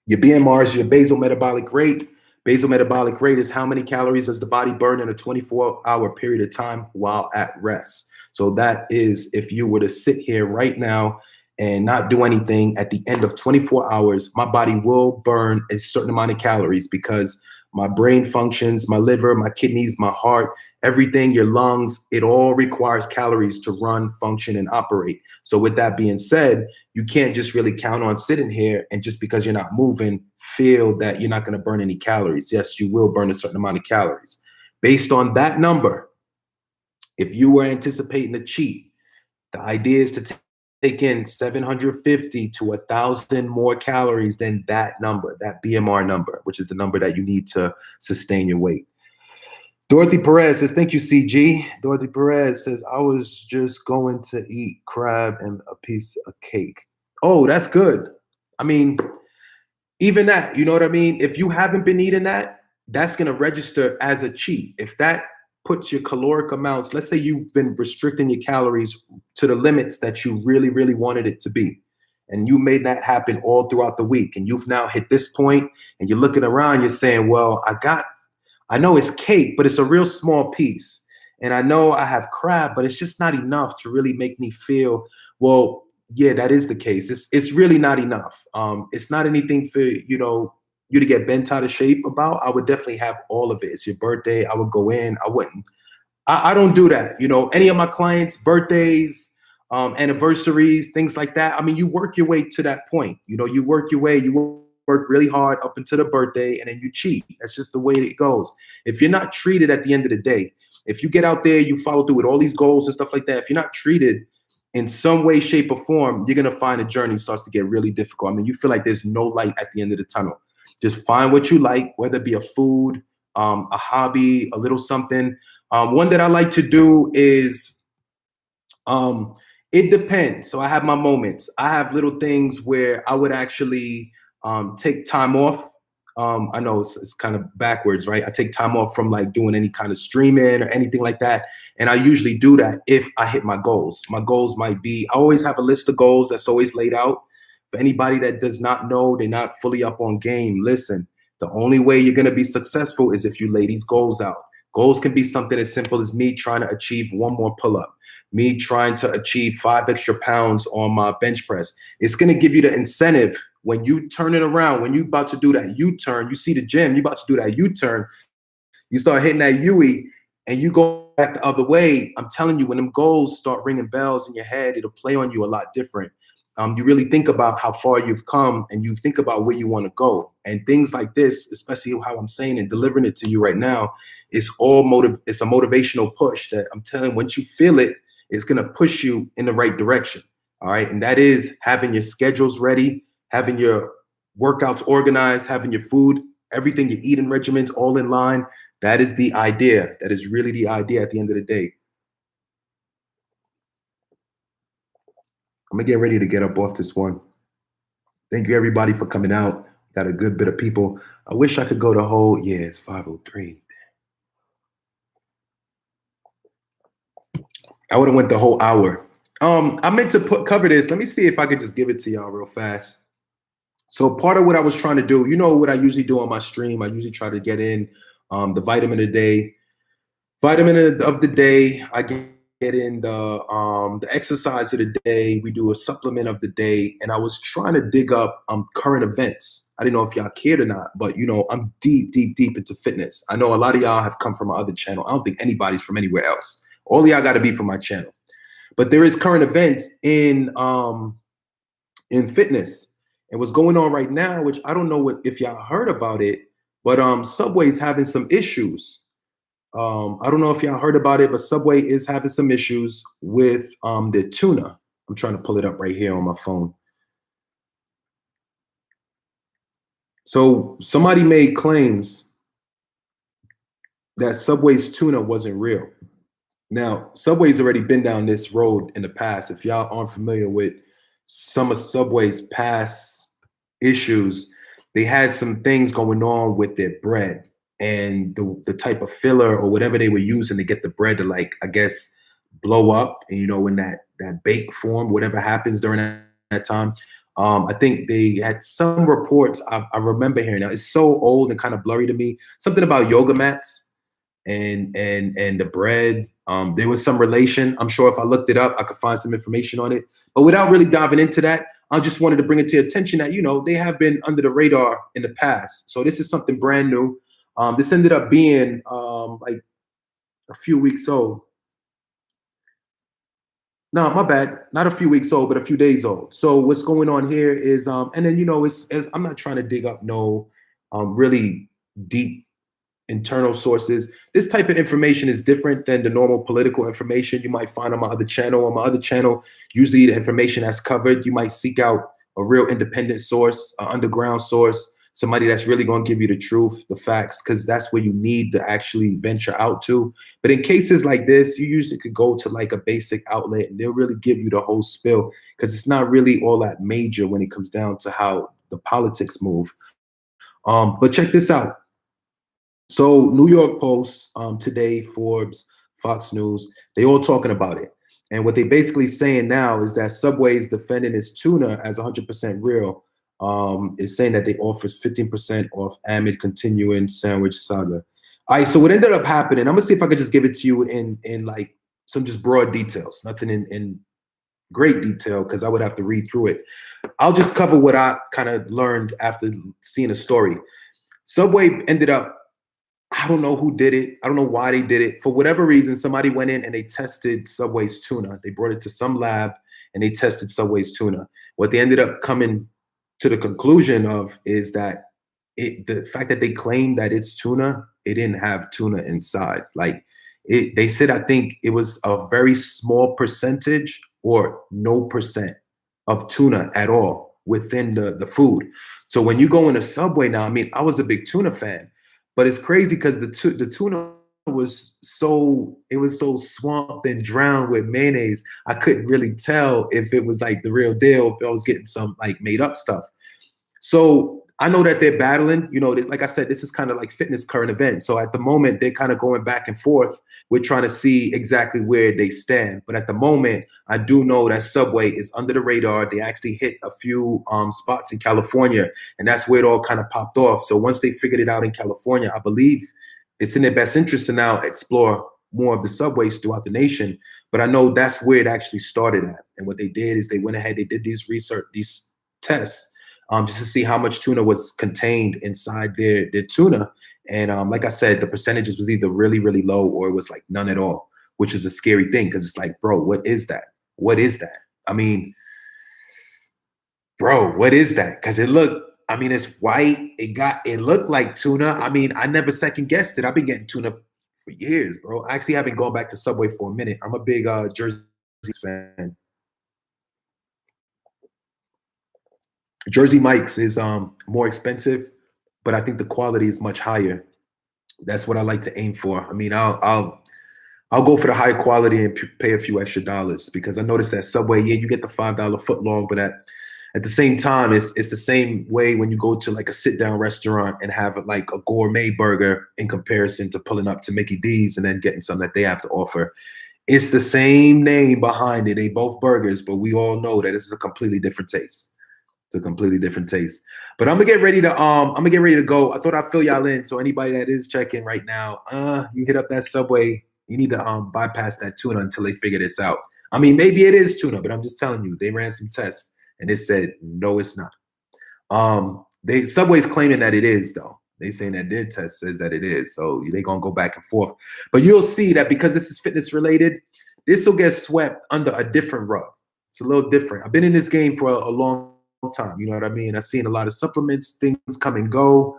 Your BMR is your basal metabolic rate. Basal metabolic rate is how many calories does the body burn in a 24-hour period of time while at rest. So that is, if you were to sit here right now and not do anything, at the end of 24 hours, my body will burn a certain amount of calories because my brain functions, my liver, my kidneys, my heart, everything, your lungs, it all requires calories to run, function, and operate. So with that being said, you can't just really count on sitting here and just because you're not moving, feel that you're not going to burn any calories. Yes, you will burn a certain amount of calories. Based on that number, if you were anticipating a cheat, the idea is to take in 750 to 1,000 more calories than that number, that BMR number, which is the number that you need to sustain your weight. Dorothy Perez says, thank you, CG. Dorothy Perez says, I was just going to eat crab and a piece of cake. Oh, that's good. I mean, even that, you know what I mean? If you haven't been eating that, that's going to register as a cheat. If that puts your caloric amounts, let's say you've been restricting your calories to the limits that you really, really wanted it to be, and you made that happen all throughout the week, and you've now hit this point, and you're looking around, you're saying, well, I know it's cake, but it's a real small piece. And I know I have crab, but it's just not enough to really make me feel, well, yeah, that is the case. It's really not enough. It's not anything for, you to get bent out of shape about. I would definitely have all of it. It's your birthday. I would go in. I don't do that. Any of my clients' birthdays, anniversaries, things like that. I mean, you work your way to that point. You work your way, you work really hard up until the birthday, and then you cheat. That's just the way it goes. If you're not treated at the end of the day, if you get out there, you follow through with all these goals and stuff like that, if you're not treated in some way, shape, or form, you're going to find the journey starts to get really difficult. I mean, you feel like there's no light at the end of the tunnel. Just find what you like, whether it be a food, a hobby, a little something. One that I like to do is, it depends. So I have my moments. I have little things where I would actually take time off. I know it's kind of backwards, right? I take time off from like doing any kind of streaming or anything like that. And I usually do that if I hit my goals. My goals might be, I always have a list of goals that's always laid out. For anybody that does not know, they're not fully up on game, listen, the only way you're going to be successful is if you lay these goals out. Goals can be something as simple as me trying to achieve one more pull-up, me trying to achieve 5 extra pounds on my bench press. It's going to give you the incentive when you turn it around, when you're about to do that U-turn, you see the gym, you're about to do that U-turn, you start hitting that UE and you go back the other way. I'm telling you, when them goals start ringing bells in your head, it'll play on you a lot different. You really think about how far you've come and you think about where you want to go. And things like this, especially how I'm saying and delivering it to you right now, it's a motivational push that I'm telling you, once you feel it, it's going to push you in the right direction. All right. And that is having your schedules ready, having your workouts organized, having your food, everything, your eating regimens all in line. That is the idea. That is really the idea at the end of the day. I'm going to get ready to get up off this one. Thank you, everybody, for coming out. Got a good bit of people. I wish I could go the whole, yeah, it's 5:03. I would have went the whole hour. I meant to cover this. Let me see if I could just give it to y'all real fast. So part of what I was trying to do, you know what I usually do on my stream, I usually try to get in the vitamin of the day. Vitamin of the day, I get in the exercise of the day. We do a supplement of the day, and I was trying to dig up current events. I didn't know if y'all cared or not, but I'm deep, deep, deep into fitness. I know a lot of y'all have come from my other channel. I don't think anybody's from anywhere else. All of y'all got to be from my channel. But there is current events in fitness. And what's going on right now, which I don't know if y'all heard about it, but Subway's having some issues. I don't know if y'all heard about it, but Subway is having some issues with their tuna. I'm trying to pull it up right here on my phone. So somebody made claims that Subway's tuna wasn't real. Now, Subway's already been down this road in the past. If y'all aren't familiar with some of Subway's past issues, they had some things going on with their bread and the type of filler or whatever they were using to get the bread to, like, I guess, blow up. And in that bake form, whatever happens during that time. I think they had some reports I remember hearing. Now it's so old and kind of blurry to me. Something about yoga mats and the bread. There was some relation. I'm sure if I looked it up, I could find some information on it. But without really diving into that, I just wanted to bring it to your attention that they have been under the radar in the past. So this is something brand new. This ended up being like a few weeks old. No, my bad. Not a few weeks old, but a few days old. So what's going on here is, and then it's I'm not trying to dig up no really deep internal sources. This type of information is different than the normal political information you might find on my other channel. On my other channel, usually the information that's covered, you might seek out a real independent source, an underground source, somebody that's really going to give you the truth, the facts, because that's where you need to actually venture out to. But in cases like this, you usually could go to like a basic outlet and they'll really give you the whole spill, because it's not really all that major when it comes down to how the politics move. But check this out. So New York Post, today, Forbes, Fox News, they all talking about it. And what they basically saying now is that Subway is defending its tuna as 100% real. Is saying that they offers 15% off amid continuing sandwich saga. All right, so what ended up happening, I'm gonna see if I could just give it to you in like some just broad details, nothing in great detail, because I would have to read through it. I'll just cover what I kind of learned after seeing a story. Subway ended up, I don't know who did it. I don't know why they did it. For whatever reason, somebody went in and they tested Subway's tuna. They brought it to some lab and they tested Subway's tuna. What they ended up coming to the conclusion of is that the fact that they claimed that it's tuna, it didn't have tuna inside. Like they said, I think it was a very small percentage or no percent of tuna at all within the food. So when you go in a Subway now, I mean, I was a big tuna fan, but it's crazy because the tuna was so swamped and drowned with mayonnaise. I couldn't really tell if it was like the real deal, if I was getting some like made up stuff. So I know that they're battling, like I said, this is kind of like fitness current event. So at the moment, they're kind of going back and forth. We're trying to see exactly where they stand. But at the moment, I do know that Subway is under the radar. They actually hit a few spots in California, and that's where it all kind of popped off. So once they figured it out in California, I believe it's in their best interest to now explore more of the subways throughout the nation. But I know that's where it actually started at. And what they did is they went ahead, they did these tests, just to see how much tuna was contained inside their tuna. And like I said, the percentages was either really, really low or it was like none at all, which is a scary thing because it's like, bro, what is that? What is that? I mean, bro, what is that? Because it's white. It looked like tuna. I mean, I never second guessed it. I've been getting tuna for years, bro. I actually haven't gone back to Subway for a minute. I'm a big Jersey fan. Jersey Mike's is more expensive, but I think the quality is much higher. That's what I like to aim for. I mean, I'll go for the high quality and pay a few extra dollars, because I noticed that Subway, yeah, you get the $5 foot long, but at the same time, it's the same way when you go to like a sit down restaurant and have like a gourmet burger in comparison to pulling up to Mickey D's and then getting something that they have to offer. It's the same name behind it. They both burgers, but we all know that this is a completely different taste. It's a completely different taste. But I'm gonna get ready to go. I thought I'd fill y'all in. So anybody that is checking right now, you hit up that Subway. You need to bypass that tuna until they figure this out. I mean, maybe it is tuna, but I'm just telling you, they ran some tests and it said no, it's not. Subway's claiming that it is, though. They saying that their test says that it is. So they're gonna go back and forth. But you'll see that because this is fitness related, this will get swept under a different rug. It's a little different. I've been in this game for a long time. You know what I mean? I've seen a lot of supplements, things come and go,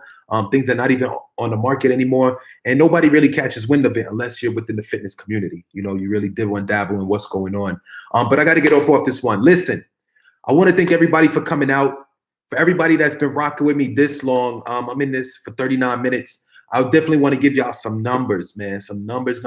things that are not even on the market anymore. And nobody really catches wind of it unless you're within the fitness community. You really dibble and dabble in what's going on. But I got to get off this one. Listen, I want to thank everybody for coming out. For everybody that's been rocking with me this long, I'm in this for 39 minutes. I definitely want to give y'all some numbers, man. Some numbers.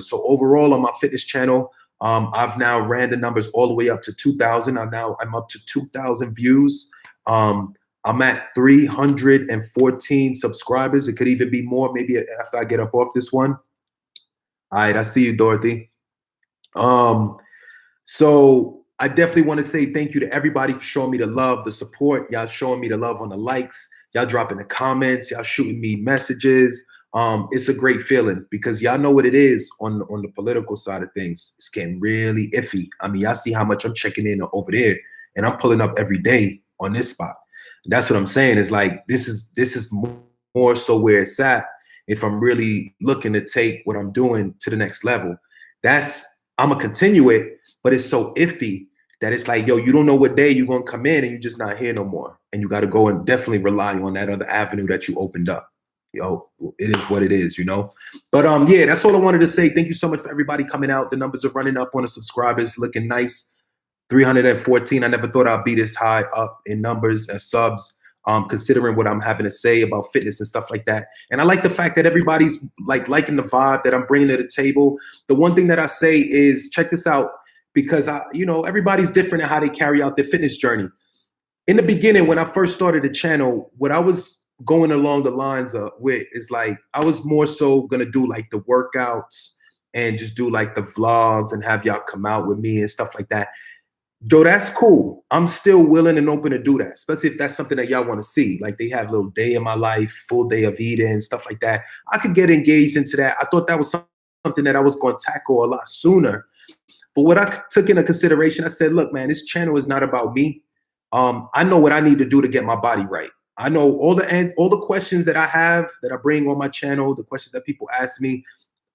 So overall on my fitness channel, I've now ran the numbers all the way up to 2,000. I'm up to 2,000 views. I'm at 314 subscribers. It could even be more, maybe after I get up off this one. All right, I see you, Dorothy. So I definitely want to say thank you to everybody for showing me the love, the support. Y'all showing me the love on the likes. Y'all dropping the comments. Y'all shooting me messages. It's a great feeling because y'all know what it is on the political side of things. It's getting really iffy. I mean, y'all see how much I'm checking in over there, and I'm pulling up every day on this spot. That's what I'm saying. Is like this is more so where it's at. If I'm really looking to take what I'm doing to the next level, I'm gonna continue it. But it's so iffy that it's like, yo, you don't know what day you're gonna come in and you're just not here no more. And you got to go and definitely rely on that other avenue that you opened up. Yo, it is what it is, you know. But yeah, that's all I wanted to say. Thank you so much for everybody coming out. The numbers are running up on the subscribers, looking nice. 314. I never thought I'd be this high up in numbers and subs. Considering what I'm having to say about fitness and stuff like that. And I like the fact that everybody's like liking the vibe that I'm bringing to the table. The one thing that I say is check this out, because everybody's different in how they carry out their fitness journey. In the beginning, when I first started the channel, what I was going along the lines of with is like, I was more so gonna do like the workouts and just do like the vlogs and have y'all come out with me and stuff like that. Yo, that's cool. I'm still willing and open to do that, especially if that's something that y'all want to see. Like they have a little day in my life, full day of eating, stuff like that. I could get engaged into that. I thought that was something that I was going to tackle a lot sooner. But what I took into consideration, I said, look, man, this channel is not about me. I know what I need to do to get my body right. I know all the questions that I have that I bring on my channel, the questions that people ask me,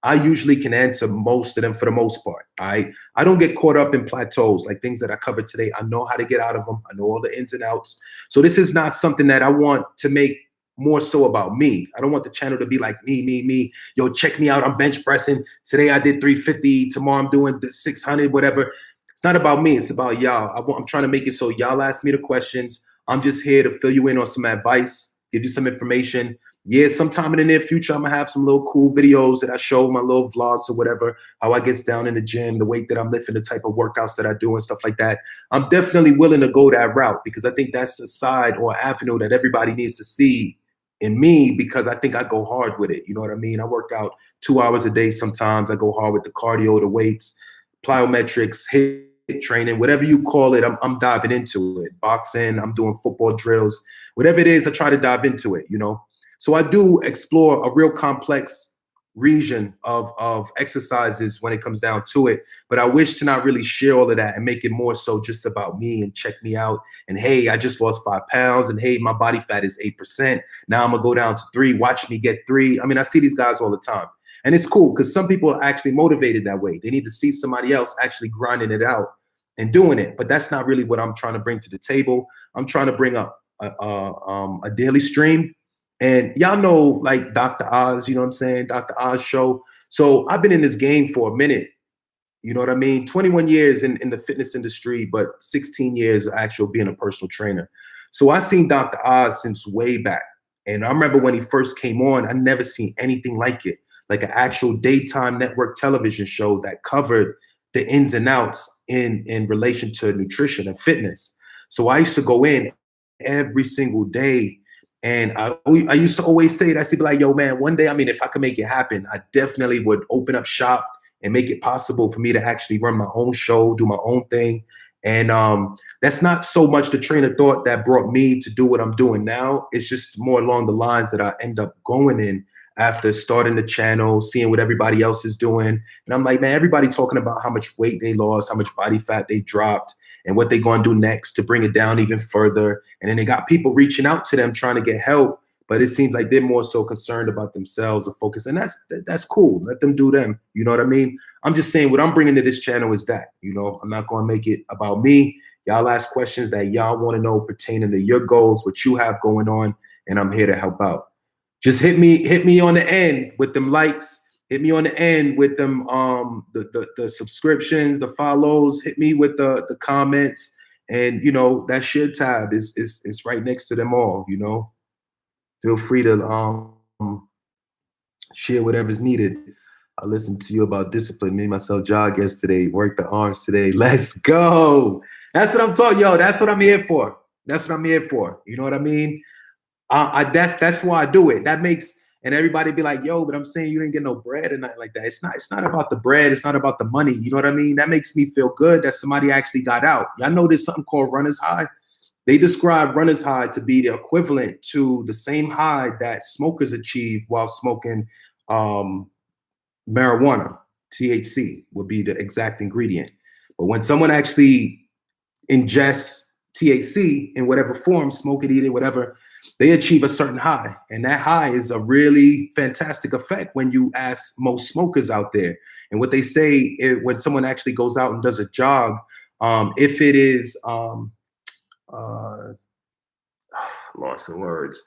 I usually can answer most of them for the most part. I don't get caught up in plateaus, like things that I covered today. I know how to get out of them. I know all the ins and outs. So this is not something that I want to make more so about me. I don't want the channel to be like me. Yo, check me out. I'm bench pressing. Today I did 350. Tomorrow I'm doing 600, whatever. It's not about me. It's about y'all. I'm trying to make it so y'all ask me the questions. I'm just here to fill you in on some advice, give you some information. Yeah, sometime in the near future, I'm gonna have some little cool videos that I show, my little vlogs or whatever, how I gets down in the gym, the weight that I'm lifting, the type of workouts that I do and stuff like that. I'm definitely willing to go that route because I think that's a side or avenue that everybody needs to see in me, because I think I go hard with it. You know what I mean? I work out 2 hours a day sometimes. I go hard with the cardio, the weights, plyometrics, HIIT training, whatever you call it, I'm diving into it. Boxing, I'm doing football drills, whatever it is, I try to dive into it, you know? So I do explore a real complex region of exercises when it comes down to it. But I wish to not really share all of that and make it more so just about me and check me out. And hey, I just lost 5 pounds. And hey, my body fat is 8%. Now I'm gonna go down to 3. Watch me get 3. I mean, I see these guys all the time. And it's cool because some people are actually motivated that way. They need to see somebody else actually grinding it out and doing it. But that's not really what I'm trying to bring to the table. I'm trying to bring up a daily stream. And y'all know, like Dr. Oz, you know what I'm saying? Dr. Oz show. So I've been in this game for a minute. You know what I mean? 21 years in the fitness industry, but 16 years actual being a personal trainer. So I've seen Dr. Oz since way back. And I remember when he first came on, I never seen anything like it, like an actual daytime network television show that covered the ins and outs in relation to nutrition and fitness. So I used to go in every single day. And I used to always say that. I used to be like, yo, man, one day, I mean, if I could make it happen, I definitely would open up shop and make it possible for me to actually run my own show, do my own thing. And that's not so much the train of thought that brought me to do what I'm doing now. It's just more along the lines that I end up going in after starting the channel, seeing what everybody else is doing. And I'm like, man, everybody talking about how much weight they lost, how much body fat they dropped, and what they're going to do next to bring it down even further. And then they got people reaching out to them trying to get help, but it seems like they're more so concerned about themselves or focus. And that's cool. Let them do them. You know what I mean? I'm just saying what I'm bringing to this channel is that, you know, I'm not going to make it about me. Y'all ask questions that y'all want to know pertaining to your goals, what you have going on, and I'm here to help out. Just hit me on the end with them likes. Hit me on the end with them the subscriptions, the follows. Hit me with the comments, and you know that share tab is right next to them all. You know, feel free to Share whatever's needed. I listened to you about discipline. Made myself jog yesterday. Worked the arms today. Let's go. That's what I'm talking. Yo, that's what I'm here for. That's what I'm here for. You know what I mean? That's why I do it. That makes, and everybody be like, yo, but I'm saying you didn't get no bread and nothing like that. It's not about the bread. It's not about the money. You know what I mean? That makes me feel good that somebody actually got out. Y'all know there's something called runner's high. They describe runner's high to be the equivalent to the same high that smokers achieve while smoking marijuana. THC would be the exact ingredient. But when someone actually ingests THC in whatever form, smoke it, eat it, whatever, they achieve a certain high. And that high is a really fantastic effect when you ask most smokers out there. And what they say when someone actually goes out and does a jog, if it is, lost in words,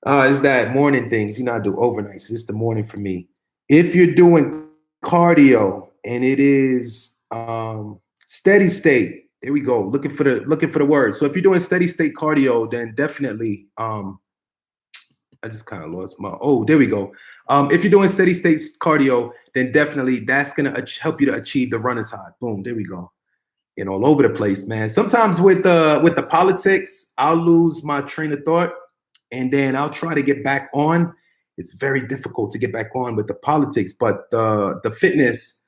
is that morning things, you know, I do overnights. It's the morning for me. If you're doing cardio and it is steady state, there we go. Looking for the word. So if you're doing steady state cardio, then definitely, I just kind of lost my, there we go. If you're doing steady state cardio, then definitely that's gonna help you to achieve the runner's high. Boom, there we go. And all over the place, man. Sometimes with the politics, I'll lose my train of thought, and then I'll try to get back on. It's very difficult to get back on with the politics, but the fitness,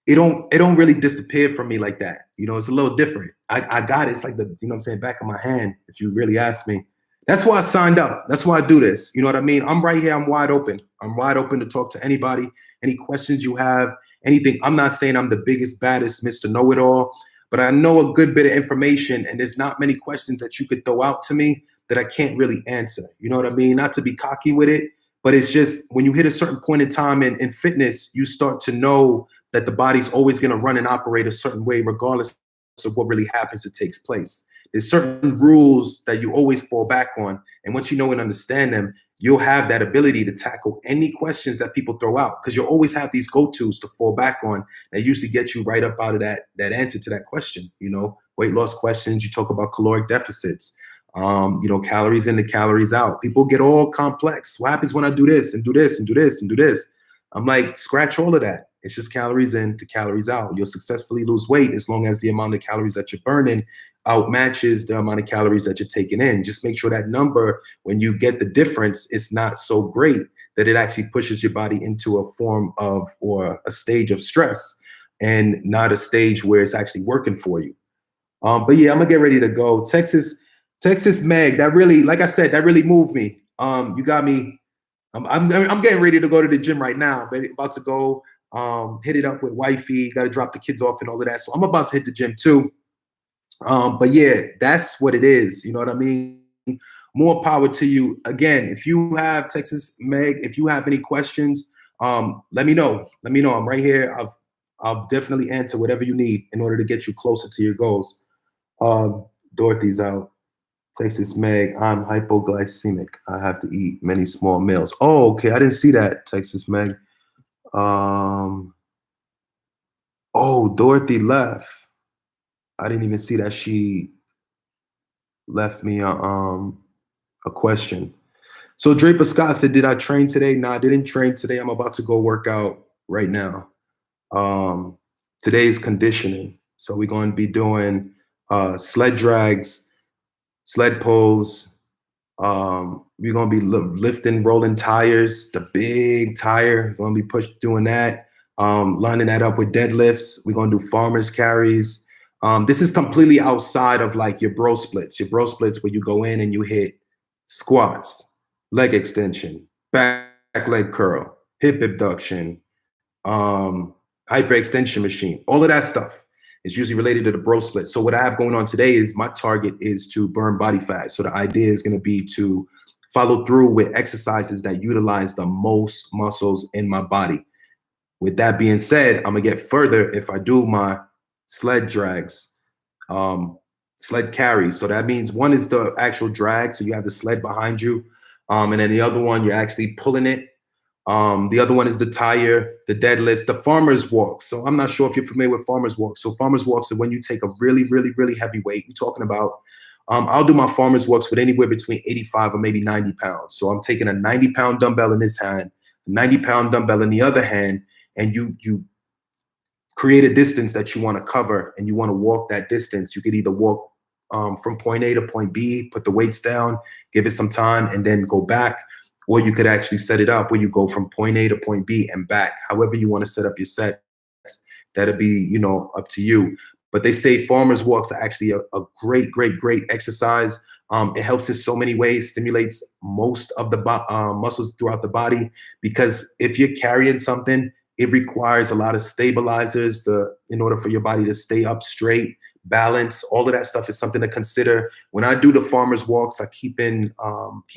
it don't really disappear from me like that. You know, it's a little different. I got it. It's like the, you know what I'm saying, back of my hand, if you really ask me. That's why I signed up. That's why I do this. You know what I mean? I'm right here. I'm wide open. I'm wide open to talk to anybody, any questions you have, anything. I'm not saying I'm the biggest, baddest Mr. Know-it-all, but I know a good bit of information, and there's not many questions that you could throw out to me that I can't really answer. You know what I mean? Not to be cocky with it, but it's just when you hit a certain point in time in fitness, you start to know that the body's always going to run and operate a certain way, regardless of what really happens or takes place. There's certain rules that you always fall back on. And once you know and understand them, you'll have that ability to tackle any questions that people throw out, because you'll always have these go-tos to fall back on that usually get you right up out of that answer to that question. You know, weight loss questions, you talk about caloric deficits, you know, calories in, the calories out. People get all complex. What happens when I do this and do this and do this and do this? I'm like, scratch all of that. It's just calories in to calories out. You'll successfully lose weight as long as the amount of calories that you're burning outmatches the amount of calories that you're taking in. Just make sure that number, when you get the difference, it's not so great that it actually pushes your body into a form of, or a stage of stress, and not a stage where it's actually working for you. But yeah, I'm gonna get ready to go. Texas Meg, that really, like I said, that really moved me. You got me. I'm getting ready to go to the gym right now, but about to go hit it up with wifey. Got to drop the kids off and all of that. So I'm about to hit the gym too. But yeah, that's what it is. You know what I mean? More power to you. Again, if you have, Texas Meg, if you have any questions, let me know. Let me know. I'm right here. I'll definitely answer whatever you need in order to get you closer to your goals. Dorothy's out. Texas Meg, I'm hypoglycemic. I have to eat many small meals. Oh, okay. I didn't see that, Texas Meg. Oh, Dorothy left. I didn't even see that she left me a question. So Draper Scott said, did I train today? No, I didn't train today. I'm about to go work out right now. Today's conditioning. So we're going to be doing sled drags, sled pulls. We're going to be lifting, rolling tires, the big tire. We're going to be doing that, lining that up with deadlifts. We're going to do farmer's carries. This is completely outside of like your bro splits. Your bro splits where you go in and you hit squats, leg extension, back leg curl, hip abduction, hyperextension machine, all of that stuff is usually related to the bro split. So what I have going on today is my target is to burn body fat. So the idea is going to be to follow through with exercises that utilize the most muscles in my body. With that being said, I'm gonna get further if I do my sled drags, sled carries. So that means one is the actual drag. So you have the sled behind you. And then the other one, you're actually pulling it. The other one is the tire, the deadlifts, the farmer's walk. So I'm not sure if you're familiar with farmer's walk. So farmer's walks are when you take a really, really, really heavy weight. You're talking about, I'll do my farmer's walks with anywhere between 85 or maybe 90 pounds. So I'm taking a 90-pound dumbbell in this hand, 90-pound dumbbell in the other hand, and you create a distance that you want to cover and you want to walk that distance, you could either walk from point A to point B, put the weights down, give it some time, and then go back. Or you could actually set it up where you go from point A to point B and back. However you want to set up your sets, that'll be, up to you. But they say farmers walks are actually a great, great, great exercise. It helps in so many ways, stimulates most of the muscles throughout the body, because if you're carrying something, it requires a lot of stabilizers in order for your body to stay up straight, balance. All of that stuff is something to consider. When I do the farmer's walks, I keep in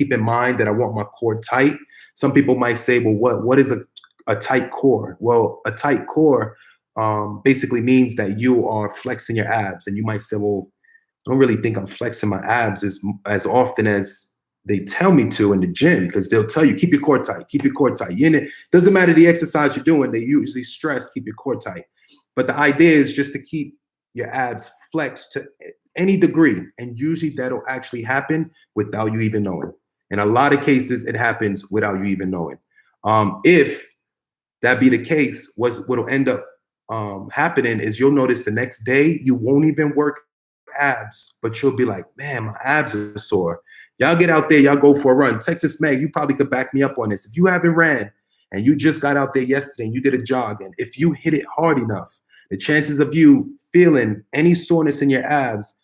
mind that I want my core tight. Some people might say, well, what is a tight core? Well, a tight core basically means that you are flexing your abs. And you might say, well, I don't really think I'm flexing my abs as often as they tell me to in the gym, because they'll tell you, keep your core tight, keep your core tight. Doesn't matter the exercise you're doing, they usually stress, keep your core tight. But the idea is just to keep your abs flexed to any degree. And usually that'll actually happen without you even knowing. In a lot of cases, it happens without you even knowing. If that be the case, what'll end up happening is you'll notice the next day you won't even work abs, but you'll be like, man, my abs are sore. Y'all get out there, y'all go for a run. Texas Meg, you probably could back me up on this. If you haven't ran and you just got out there yesterday and you did a jog, and if you hit it hard enough, the chances of you feeling any soreness in your abs,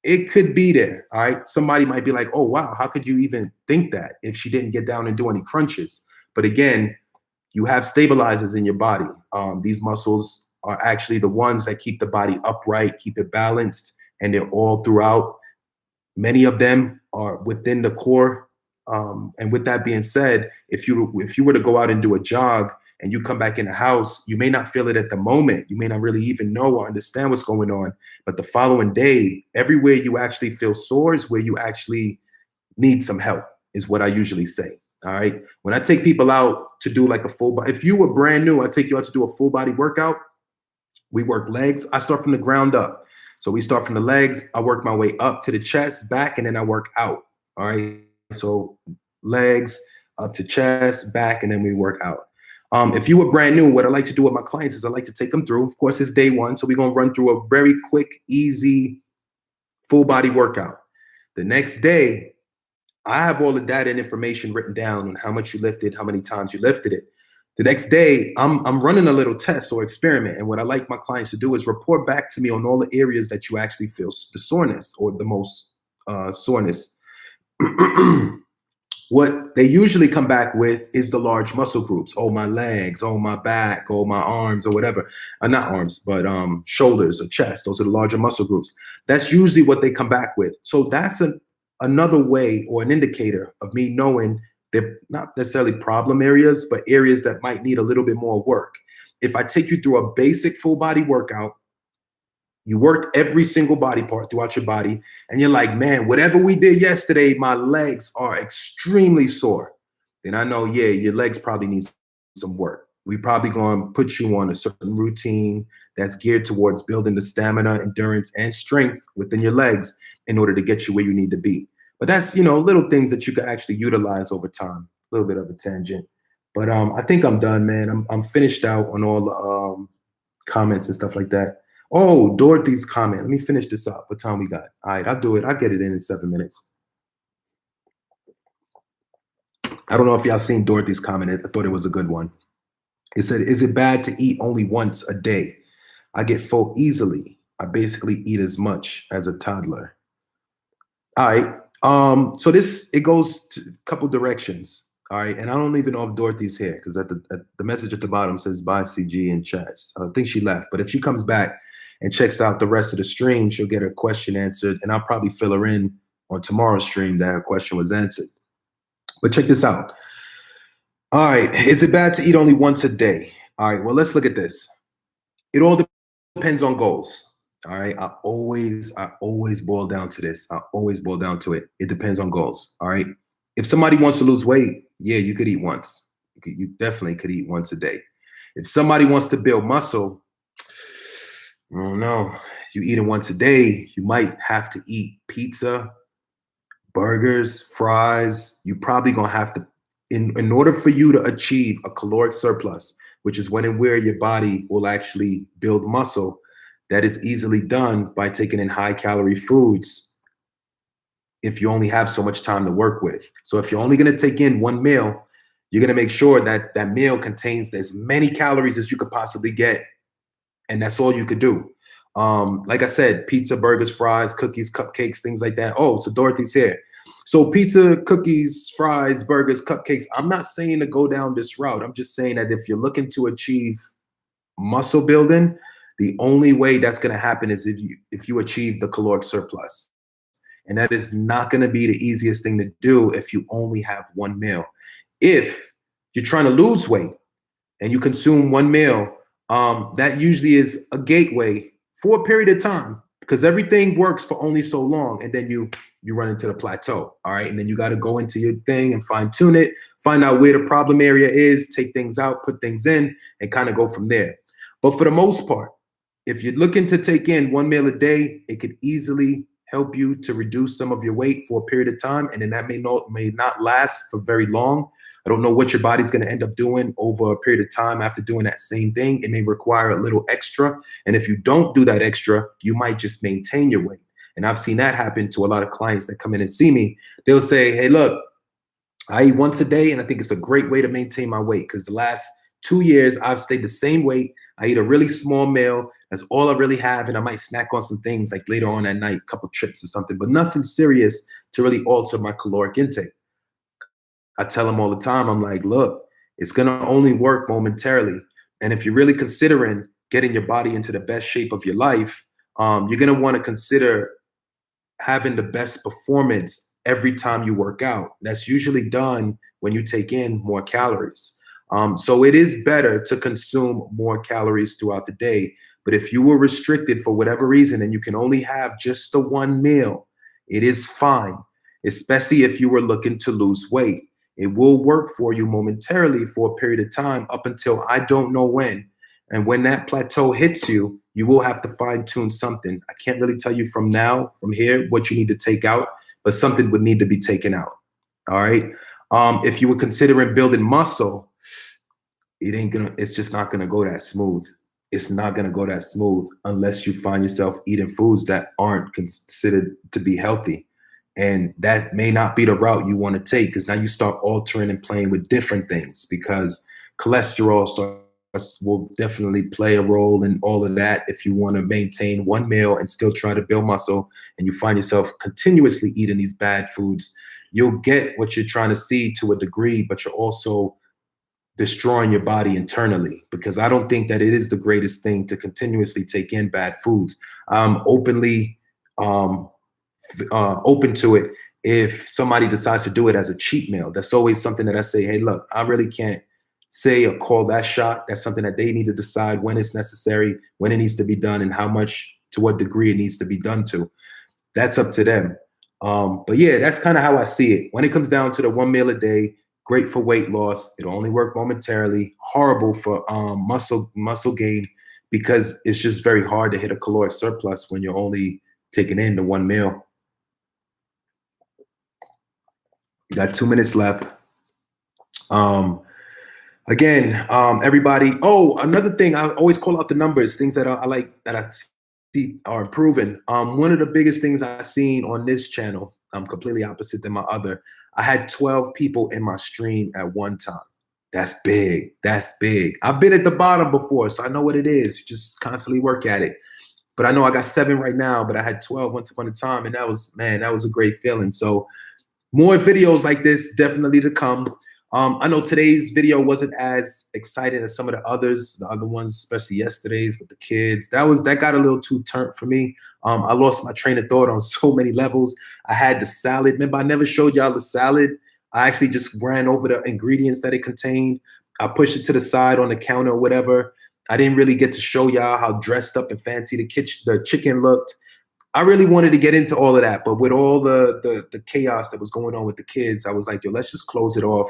it could be there. All right. Somebody might be like, oh, wow, how could you even think that if she didn't get down and do any crunches? But again, you have stabilizers in your body. These muscles are actually the ones that keep the body upright, keep it balanced, and they're all throughout. Many of them are within the core. And with that being said, if you were to go out and do a jog and you come back in the house, you may not feel it at the moment. You may not really even know or understand what's going on. But the following day, everywhere you actually feel sore is where you actually need some help, is what I usually say. All right. When I take people out to do like a full body, if you were brand new, I take you out to do a full body workout. We work legs. I start from the ground up. So we start from the legs. I work my way up to the chest, back, and then I work out. All right. So legs up to chest, back, and then we work out. If you were brand new, what I like to do with my clients is I like to take them through. Of course, it's day one. So we're going to run through a very quick, easy, full body workout. The next day, I have all the data and information written down on how much you lifted, how many times you lifted it. The next day, I'm running a little test or experiment. And what I like my clients to do is report back to me on all the areas that you actually feel the soreness or the most soreness. What they usually come back with is the large muscle groups. Oh, my legs, oh, my back, oh, my arms, or whatever. Not arms, but shoulders or chest. Those are the larger muscle groups. That's usually what they come back with. So that's another way or an indicator of me knowing they're not necessarily problem areas, but areas that might need a little bit more work. If I take you through a basic full body workout, you worked every single body part throughout your body, and you're like, man, whatever we did yesterday, my legs are extremely sore. Then I know, yeah, your legs probably need some work. We probably going to put you on a certain routine that's geared towards building the stamina, endurance, and strength within your legs in order to get you where you need to be. But that's, little things that you can actually utilize over time. A little bit of a tangent. But I think I'm done, man. I'm finished out on all the comments and stuff like that. Oh, Dorothy's comment. Let me finish this up. What time we got? All right, I'll do it. I'll get it in 7 minutes. I don't know if y'all seen Dorothy's comment. I thought it was a good one. It said, is it bad to eat only once a day? I get full easily. I basically eat as much as a toddler. All right. So it goes to a couple directions. All right. And I don't even know if Dorothy's here, because at the message at the bottom says bye CG and chat. I think she left. But if she comes back and checks out the rest of the stream, she'll get her question answered. And I'll probably fill her in on tomorrow's stream that her question was answered. But check this out. All right. Is it bad to eat only once a day? All right. Well, let's look at this. It all depends on goals. All right. I always boil down to this. I always boil down to it. It depends on goals. All right. If somebody wants to lose weight, yeah, you could eat once. You definitely could eat once a day. If somebody wants to build muscle, I don't know. You eat it once a day, you might have to eat pizza, burgers, fries. You probably gonna have to In order for you to achieve a caloric surplus, which is when and where your body will actually build muscle, that is easily done by taking in high calorie foods if you only have so much time to work with. So if you're only going to take in one meal, you're going to make sure that that meal contains as many calories as you could possibly get, and that's all you could do. Like I said, pizza, burgers, fries, cookies, cupcakes, things like that. Oh, so Dorothy's here. So pizza, cookies, fries, burgers, cupcakes. I'm not saying to go down this route. I'm just saying that if you're looking to achieve muscle building, the only way that's going to happen is if you achieve the caloric surplus. And that is not going to be the easiest thing to do if you only have one meal. If you're trying to lose weight and you consume one meal, that usually is a gateway for a period of time, because everything works for only so long, and then you run into the plateau. All right, and then you got to go into your thing and fine tune it, find out where the problem area is, take things out, put things in, and kind of go from there. But for the most part, if you're looking to take in one meal a day, it could easily help you to reduce some of your weight for a period of time, and then that may not last for very long. I don't know what your body's going to end up doing over a period of time after doing that same thing. It may require a little extra, and if you don't do that extra, you might just maintain your weight. And I've seen that happen to a lot of clients that come in and see me. They'll say, hey, look, I eat once a day, and I think it's a great way to maintain my weight, because the last 2 years I've stayed the same weight. I eat a really small meal. That's all I really have. And I might snack on some things like later on at night, a couple chips or something, but nothing serious to really alter my caloric intake. I tell them all the time, I'm like, look, it's going to only work momentarily. And if you're really considering getting your body into the best shape of your life, you're going to want to consider having the best performance every time you work out. That's usually done when you take in more calories. So it is better to consume more calories throughout the day. But if you were restricted for whatever reason and you can only have just the one meal, it is fine, especially if you were looking to lose weight. It will work for you momentarily for a period of time up until I don't know when. And when that plateau hits you, you will have to fine tune something. I can't really tell you from here, what you need to take out, but something would need to be taken out. All right. If you were considering building muscle, it's just not gonna go that smooth. It's not gonna go that smooth unless you find yourself eating foods that aren't considered to be healthy. And that may not be the route you want to take, because now you start altering and playing with different things, because cholesterol will definitely play a role in all of that. If you want to maintain one meal and still try to build muscle, and you find yourself continuously eating these bad foods, you'll get what you're trying to see to a degree, but you're also destroying your body internally, because I don't think that it is the greatest thing to continuously take in bad foods. I'm openly open to it if somebody decides to do it as a cheat meal. That's always something that I say, hey, look, I really can't say or call that shot. That's something that they need to decide when it's necessary, when it needs to be done, and how much, to what degree it needs to be done to. That's up to them. But yeah, that's kind of how I see it. When it comes down to the one meal a day, great for weight loss. It'll only work momentarily. Horrible for muscle gain, because it's just very hard to hit a caloric surplus when you're only taking in the one meal. You got 2 minutes left. Everybody. Oh, another thing, I always call out the numbers, things that I like, that I see are improving. One of the biggest things I've seen on this channel, I'm completely opposite than my other. I had 12 people in my stream at one time. That's big. That's big. I've been at the bottom before, so I know what it is. You just constantly work at it. But I know I got 7 right now, but I had 12 once upon a time, and that was a great feeling. So more videos like this definitely to come. I know today's video wasn't as exciting as some of the other ones, especially yesterday's with the kids. That got a little too turnt for me. I lost my train of thought on so many levels. I had the salad. Remember, I never showed y'all the salad. I actually just ran over the ingredients that it contained. I pushed it to the side on the counter or whatever. I didn't really get to show y'all how dressed up and fancy the chicken looked. I really wanted to get into all of that, but with all the chaos that was going on with the kids, I was like, yo, let's just close it off.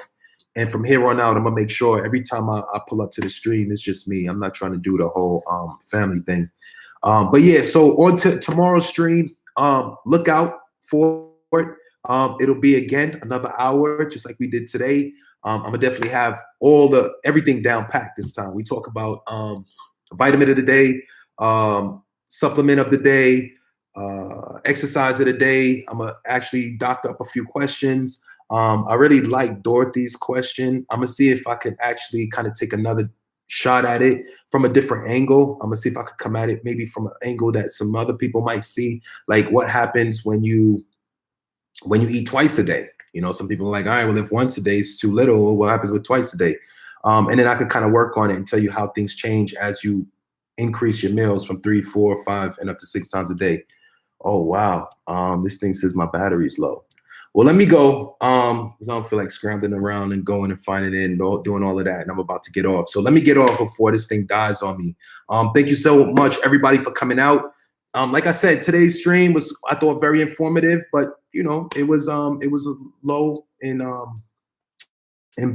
And from here on out, I'm gonna make sure every time I pull up to the stream, it's just me. I'm not trying to do the whole family thing. But yeah, so on to tomorrow's stream, look out for it. It'll be again another hour, just like we did today. I'm gonna definitely have everything down packed this time. We talk about vitamin of the day, supplement of the day, exercise of the day. I'm gonna actually doctor up a few questions. I really like Dorothy's question. I'm gonna see if I can actually kind of take another shot at it from a different angle. I'm gonna see if I could come at it maybe from an angle that some other people might see, like what happens when you eat twice a day. You know, some people are like, all right, well, if once a day is too little, what happens with twice a day? And then I could kind of work on it and tell you how things change as you increase your meals from 3, 4, 5, and up to 6 times a day. Oh, wow. This thing says my battery's low. Well, let me go. 'Cause I don't feel like scrambling around and going and finding it and doing all of that. And I'm about to get off. So let me get off before this thing dies on me. Thank you so much, everybody, for coming out. Like I said, today's stream was, I thought, very informative, but you know, it was low in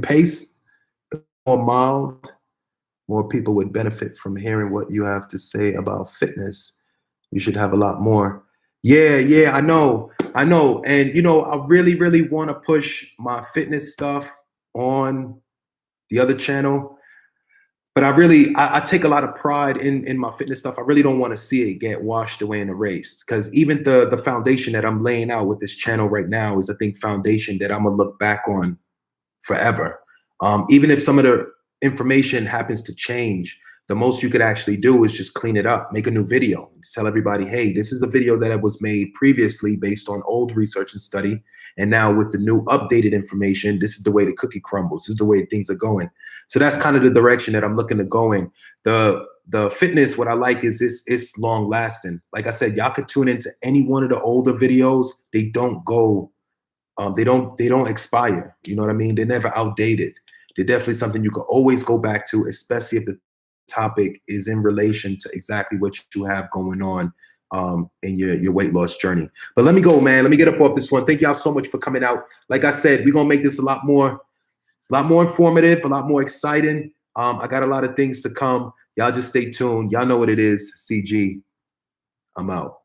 pace, more mild. More people would benefit from hearing what you have to say about fitness. You should have a lot more. Yeah, I know. And you know, I really, really want to push my fitness stuff on the other channel. But I take a lot of pride in my fitness stuff. I really don't want to see it get washed away and erased, because even the foundation that I'm laying out with this channel right now is, I think, foundation that I'm gonna look back on forever. Even if some of the information happens to change, the most you could actually do is just clean it up, make a new video, and tell everybody, hey, this is a video that was made previously based on old research and study. And now with the new updated information, this is the way the cookie crumbles. This is the way things are going. So that's kind of the direction that I'm looking to go in. The fitness, what I like is it's long lasting. Like I said, y'all could tune into any one of the older videos. They don't go they don't expire. You know what I mean? They're never outdated. They're definitely something you can always go back to, especially if the topic is in relation to exactly what you have going on in your weight loss journey. But let me go, man. Let me get up off this one. Thank y'all so much for coming out. Like I said, we're gonna make this a lot more informative, a lot more exciting. I got a lot of things to come. Y'all just stay tuned. Y'all know what it is. CG, I'm out.